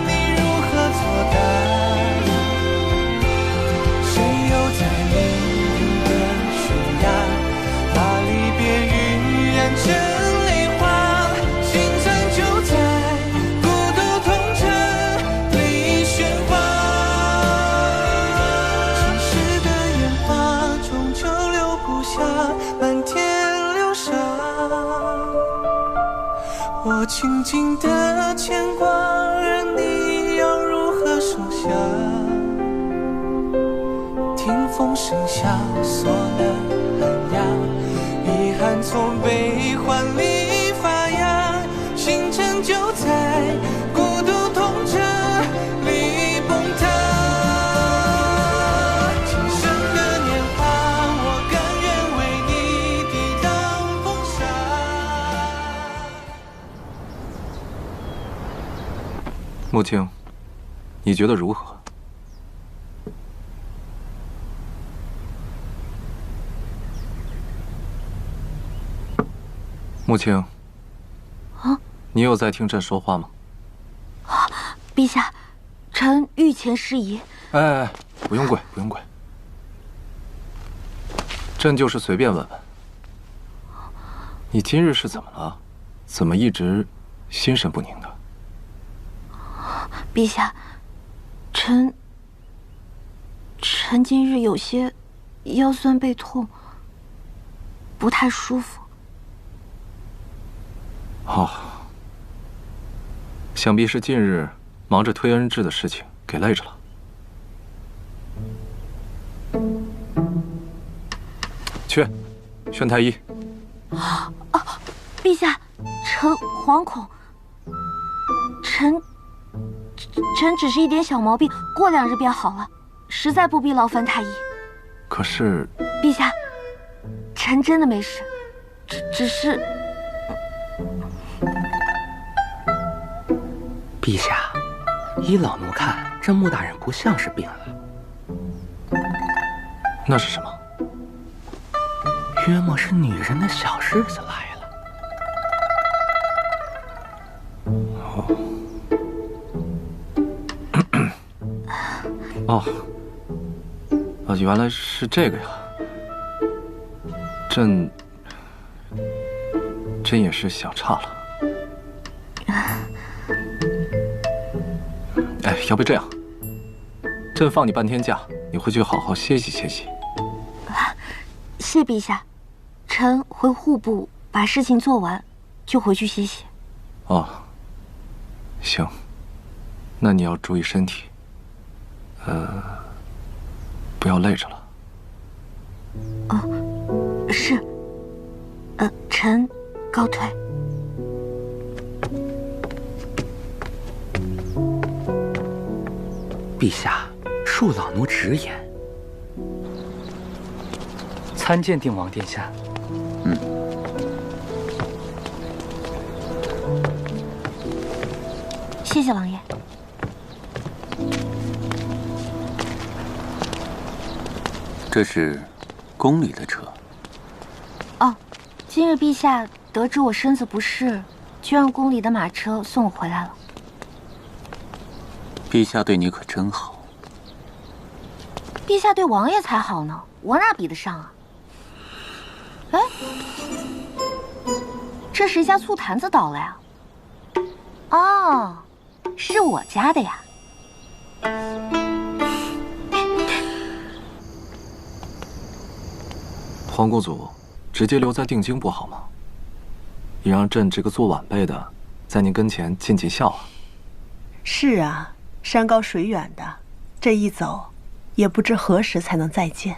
你如何作答？谁又在命运的悬崖，把离别晕染成泪花？心残就在孤独痛着里喧哗。青石的烟花终究留不下满天流沙，我轻轻的牵挂，而你要如何收下？听风声下锁了寒鸦，遗憾从悲欢里发芽，星辰就在孤独痛着里崩塌。今生的年华，我甘愿为你抵挡风沙。穆青，你觉得如何？穆青，啊，你有在听朕说话吗？陛下，臣御前失仪。哎，不用跪，不用跪。朕就是随便问问，你今日是怎么了？怎么一直心神不宁的？陛下，臣今日有些腰酸背痛，不太舒服。哦，想必是近日忙着推恩制的事情给累着了。去，宣太医。陛下，臣惶恐。臣只是一点小毛病，过2日便好了，实在不必劳烦太医。可是，陛下，臣真的没事，只是……陛下，依老奴看，这穆大人不像是病了。那是什么？约莫是女人的小日子来了。哦，原来是这个呀。朕也是想岔了。哎，要不这样，朕放你半天假，你回去好好歇息歇息。谢陛下，臣回户部把事情做完，就回去歇息。哦，行，那你要注意身体，不要累着了。是。臣告退。陛下，恕老奴直言。参见定王殿下。谢谢王爷。这是宫里的车。哦，今日陛下得知我身子不适，就让宫里的马车送我回来了。陛下对你可真好。陛下对王爷才好呢，我哪比得上啊？哎，这谁家醋坛子倒了呀？哦，是我家的呀。皇公祖直接留在定京不好吗？也让朕这个做晚辈的在您跟前尽尽孝啊。是啊，山高水远的，这一走，也不知何时才能再见。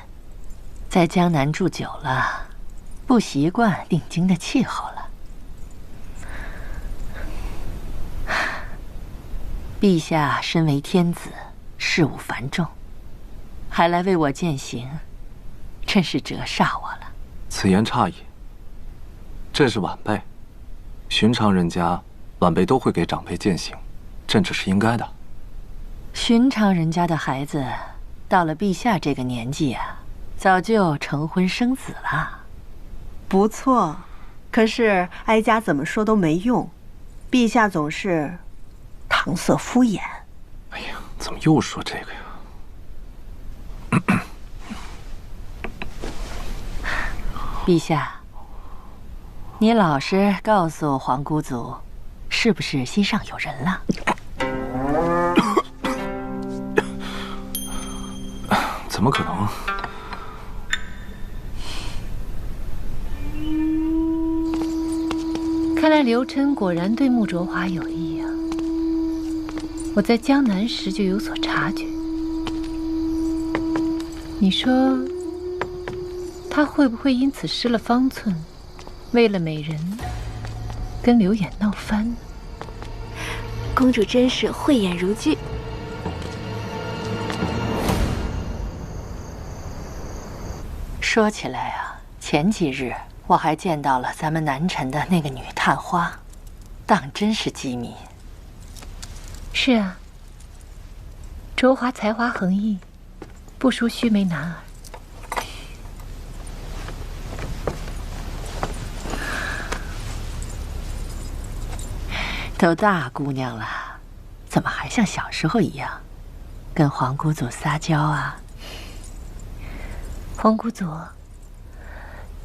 在江南住久了，不习惯定京的气候了。陛下身为天子，事务繁重，还来为我饯行，真是折煞我了。此言差矣。朕是晚辈，寻常人家晚辈都会给长辈饯行，朕只是应该的。寻常人家的孩子，到了陛下这个年纪啊，早就成婚生子了。不错，可是哀家怎么说都没用，陛下总是搪塞敷衍。哎呀，怎么又说这个呀？陛下，你老实告诉皇姑祖，是不是心上有人了？怎么可能？看来刘琛果然对穆卓华有意啊！我在江南时就有所察觉。你说，他会不会因此失了方寸，为了美人跟刘演闹翻呢？公主真是慧眼如炬。说起来啊，前几日我还见到了咱们南陈的那个女探花，当真是机敏。是啊，卓华才华横溢，不输须眉男儿。都大姑娘了，怎么还像小时候一样，跟皇姑祖撒娇啊？皇姑祖，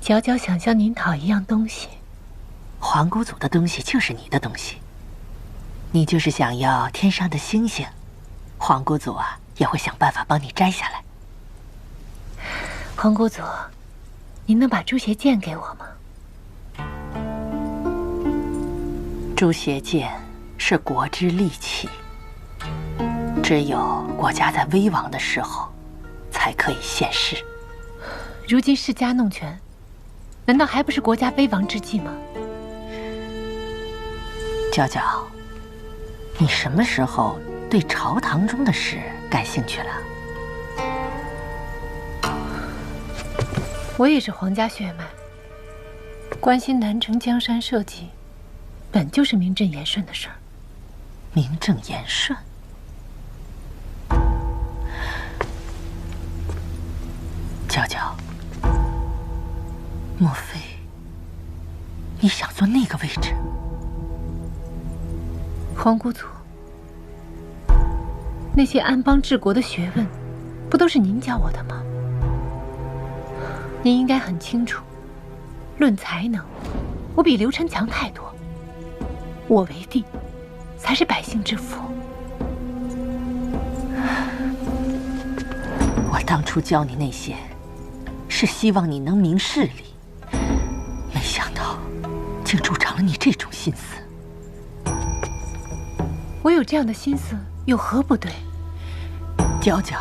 皎皎想向您讨一样东西。皇姑祖的东西就是你的东西，你就是想要天上的星星，皇姑祖啊也会想办法帮你摘下来。皇姑祖，您能把朱邪剑给我吗？朱邪剑是国之利器，只有国家在危亡的时候才可以现世。如今世家弄权，难道还不是国家危亡之际吗？娇娇，你什么时候对朝堂中的事感兴趣了？我也是皇家血脉，关心南城江山社稷，本就是名正言顺的事儿。名正言顺？娇娇，莫非你想坐那个位置？皇姑祖，那些安邦治国的学问，不都是您教我的吗？您应该很清楚，论才能，我比刘琛强太多。我为帝，才是百姓之福。我当初教你那些，是希望你能明事理，没想到竟助长了你这种心思。我有这样的心思，有何不对？娇娇，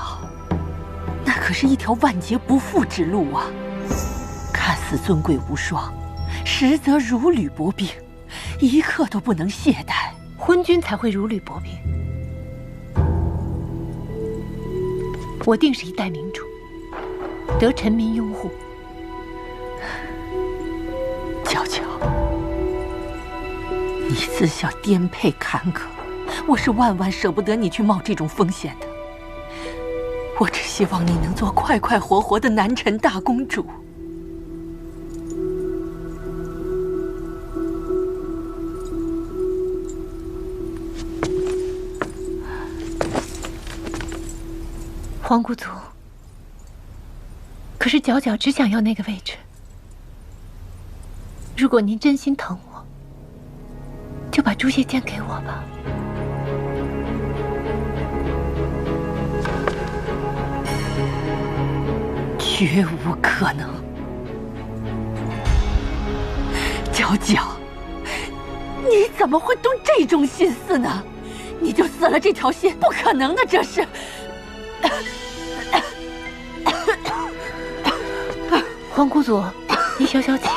那可是一条万劫不复之路啊！看似尊贵无双，实则如履薄冰，一刻都不能懈怠。昏君才会如履薄冰。我定是一代明主，得臣民拥护。娇娇，你自小颠沛坎坷，我是万万舍不得你去冒这种风险的。我只希望你能做快快活活的南陈大公主。皇姑祖，可是皎皎只想要那个位置。如果您真心疼我，就把朱邪剑给我吧。绝无可能。皎皎，你怎么会动这种心思呢？你就死了这条心，不可能的，这是。皇姑祖，你消消气。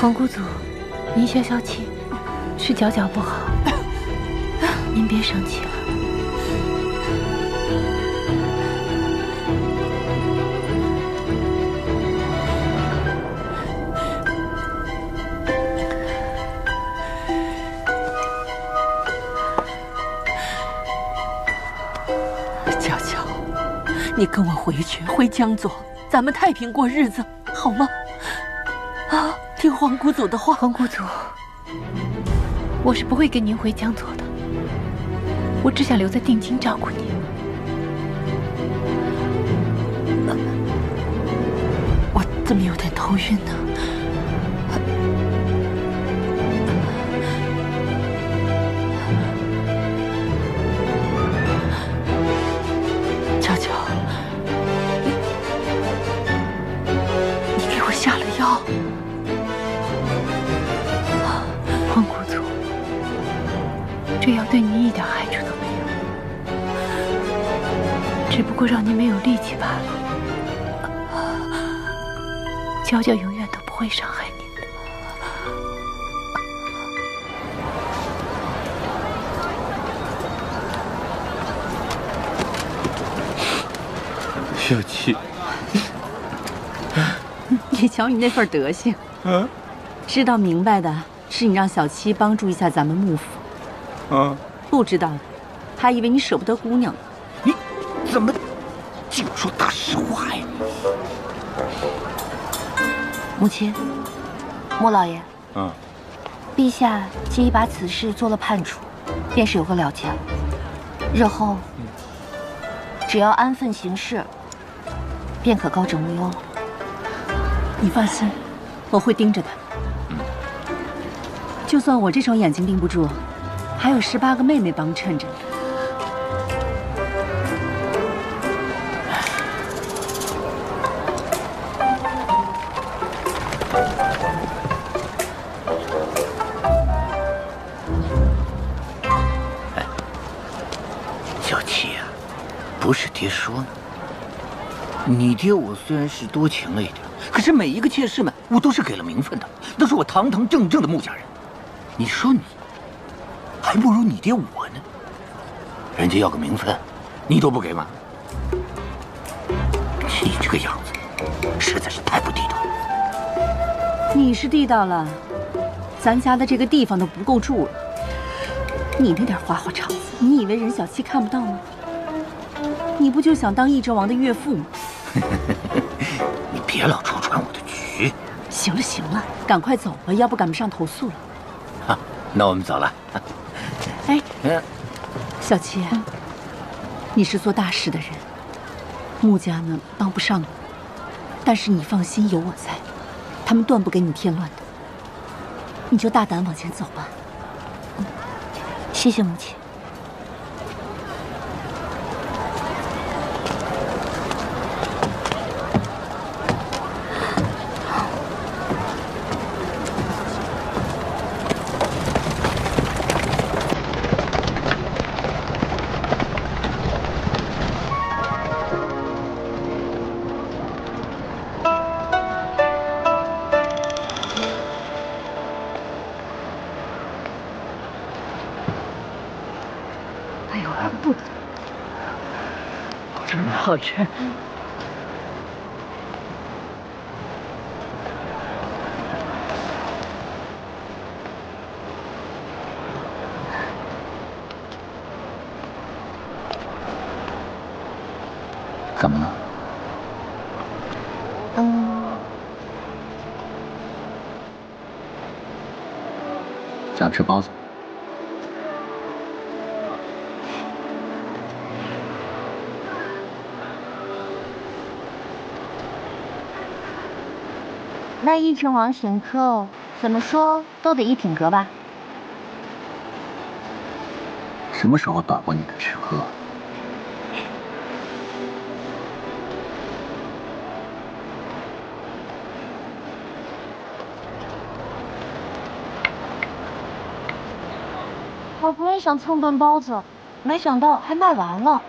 皇姑祖，您消消气，是脚不好，您别生气了。娇娇，你跟我回江左，咱们太平过日子，好吗？啊，听皇姑祖的话。皇姑祖，我是不会跟您回江左的，我只想留在定京照顾您。我怎么有点头晕呢？娇娇，你给我下了药。皇姑祖，这药对您一点害处都没有，只不过让您没有力气罢了。娇娇永远都不会伤害您的。小七，你瞧你那份德行，知道明白的是你让小七帮助一下咱们幕府，不知道的还以为你舍不得姑娘呢。你怎么净说大实话呀？母亲，莫老爷，陛下既已把此事做了判处，便是有个了结了。日后只要安分行事，便可高枕无忧了。你放心，我会盯着的。就算我这双眼睛盯不住，还有18个妹妹帮衬着。小七呀，不是爹说呢。你爹我虽然是多情了一点，可是每一个妾室们我都是给了名分的，都是我堂堂正正的穆家人。你说你还不如你爹我呢，人家要个名分，你都不给吗？你这个样子实在是太不地道了。你是地道了，咱家的这个地方都不够住了。你那点花花肠子，你以为任小七看不到吗？你不就想当议政王的岳父吗？你别老戳穿我的局。行了行了，赶快走吧，要不赶不上投诉了。好，那我们走了。哎，小七，你是做大事的人，穆家呢帮不上你，但是你放心，有我在，他们断不给你添乱的。你就大胆往前走吧。谢谢母亲。好吃。怎么了？想吃包子？那议政王选客，怎么说都得一品格吧？什么时候打过你的吃喝？好不容易想蹭顿包子，没想到还卖完了。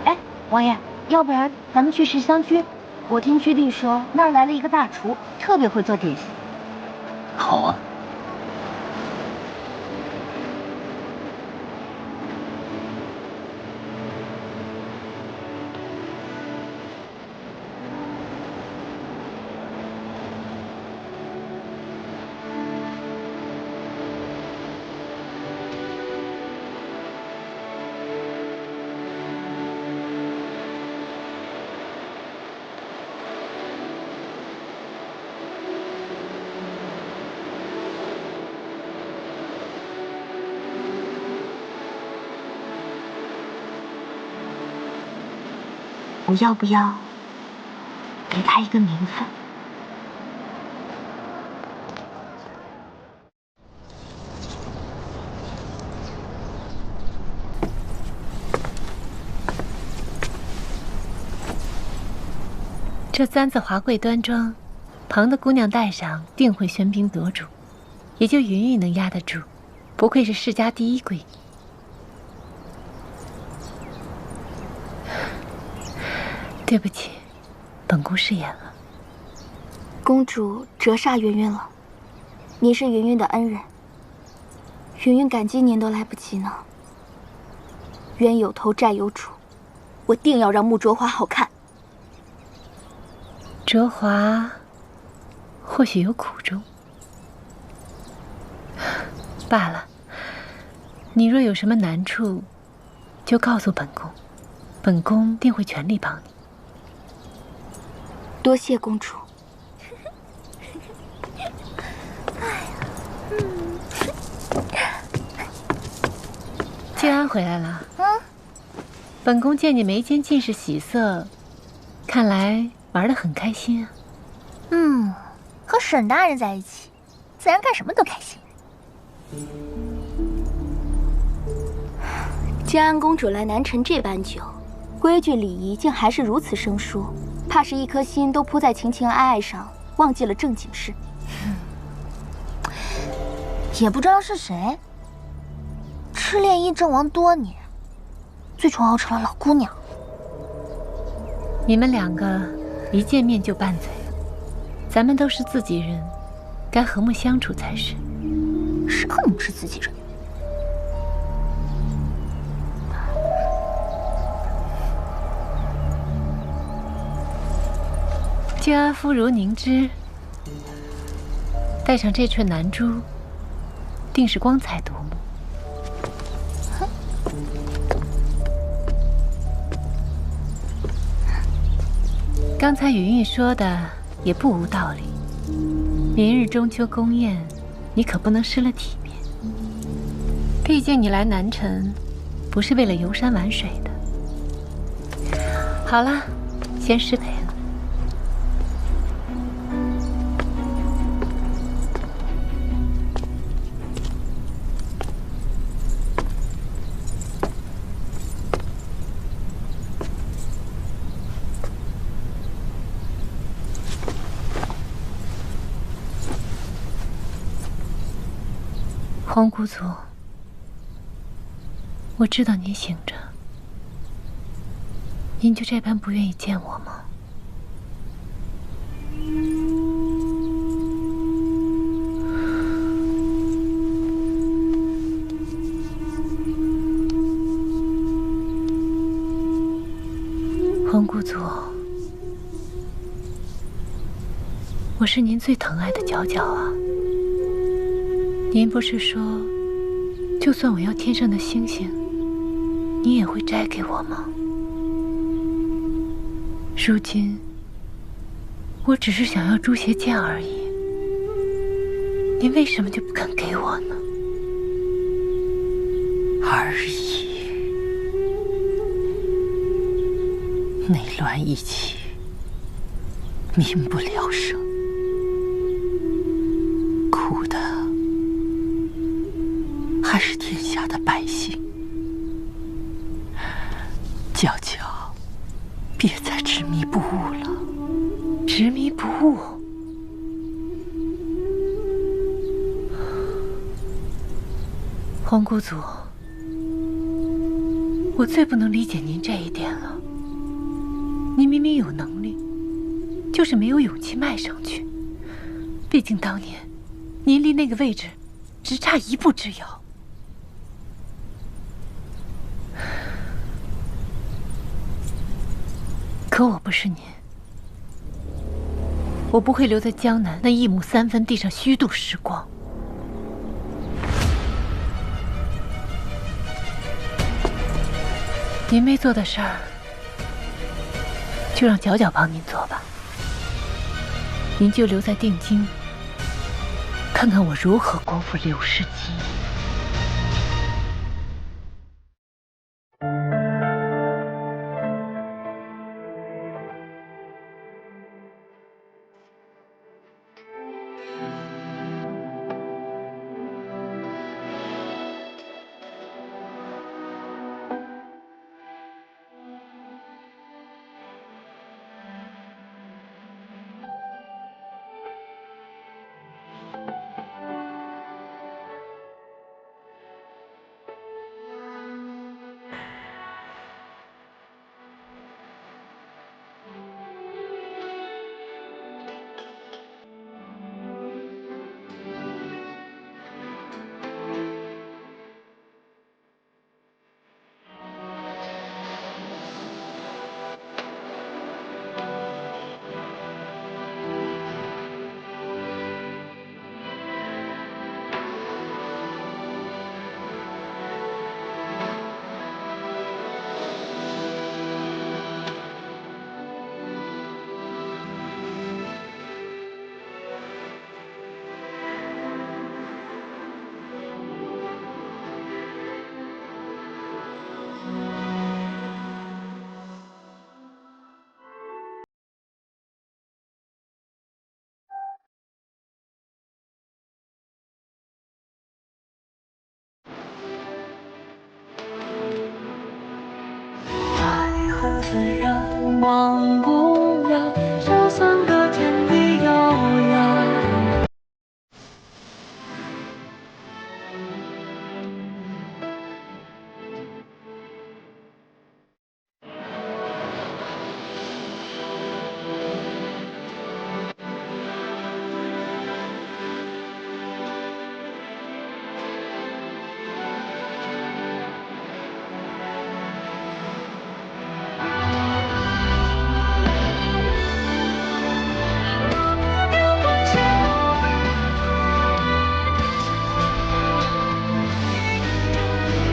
哎，王爷，要不然咱们去食香居，我听居弟说那儿来了一个大厨，特别会做点心。好啊。我要不要给他一个名分？这3次华贵端庄，旁的姑娘带上定会喧宾夺主，也就云云能压得住，不愧是世家第一闺女。对不起，本宫失言了。公主折煞云云了，你是云云的恩人，云云感激您都来不及呢。冤有头债有主，我定要让穆卓华好看。卓华或许有苦衷，罢了。你若有什么难处，就告诉本宫，本宫定会全力帮你。多谢公主。静安回来了。本宫见你眉间尽是喜色，看来玩得很开心啊。和沈大人在一起，自然干什么都开心。静安公主来南城这般久，规矩礼仪竟还是如此生疏。怕是一颗心都扑在情情爱爱上，忘记了正经事。也不知道是谁，痴恋议政王多年，最终熬成了老姑娘。你们2个一见面就拌嘴，咱们都是自己人，该和睦相处才是。谁和你们是自己人？静安夫如凝脂，戴上这串南珠，定是光彩夺目。刚才云云说的也不无道理。明日中秋宫宴，你可不能失了体面。毕竟你来南城，不是为了游山玩水的。好了，先失陪了。皇姑祖，我知道您醒着，您就这般不愿意见我吗？皇姑祖，我是您最疼爱的佼佼啊。您不是说，就算我要天上的星星，你也会摘给我吗？如今，我只是想要诛邪剑而已，您为什么就不肯给我呢？而已，内乱一起，民不聊生，苦的还是天下的百姓。娇娇，别再执迷不悟了。执迷不悟？皇姑祖，我最不能理解您这一点了。您明明有能力，就是没有勇气迈上去。毕竟当年您离那个位置只差一步之遥。可我不是您，我不会留在江南那1亩3分地上虚度时光。您没做的事儿，就让角角帮您做吧。您就留在定京，看看我如何功夫刘氏基因。自然忘不了，就算隔天地遥遥。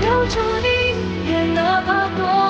留住你，也哪怕多。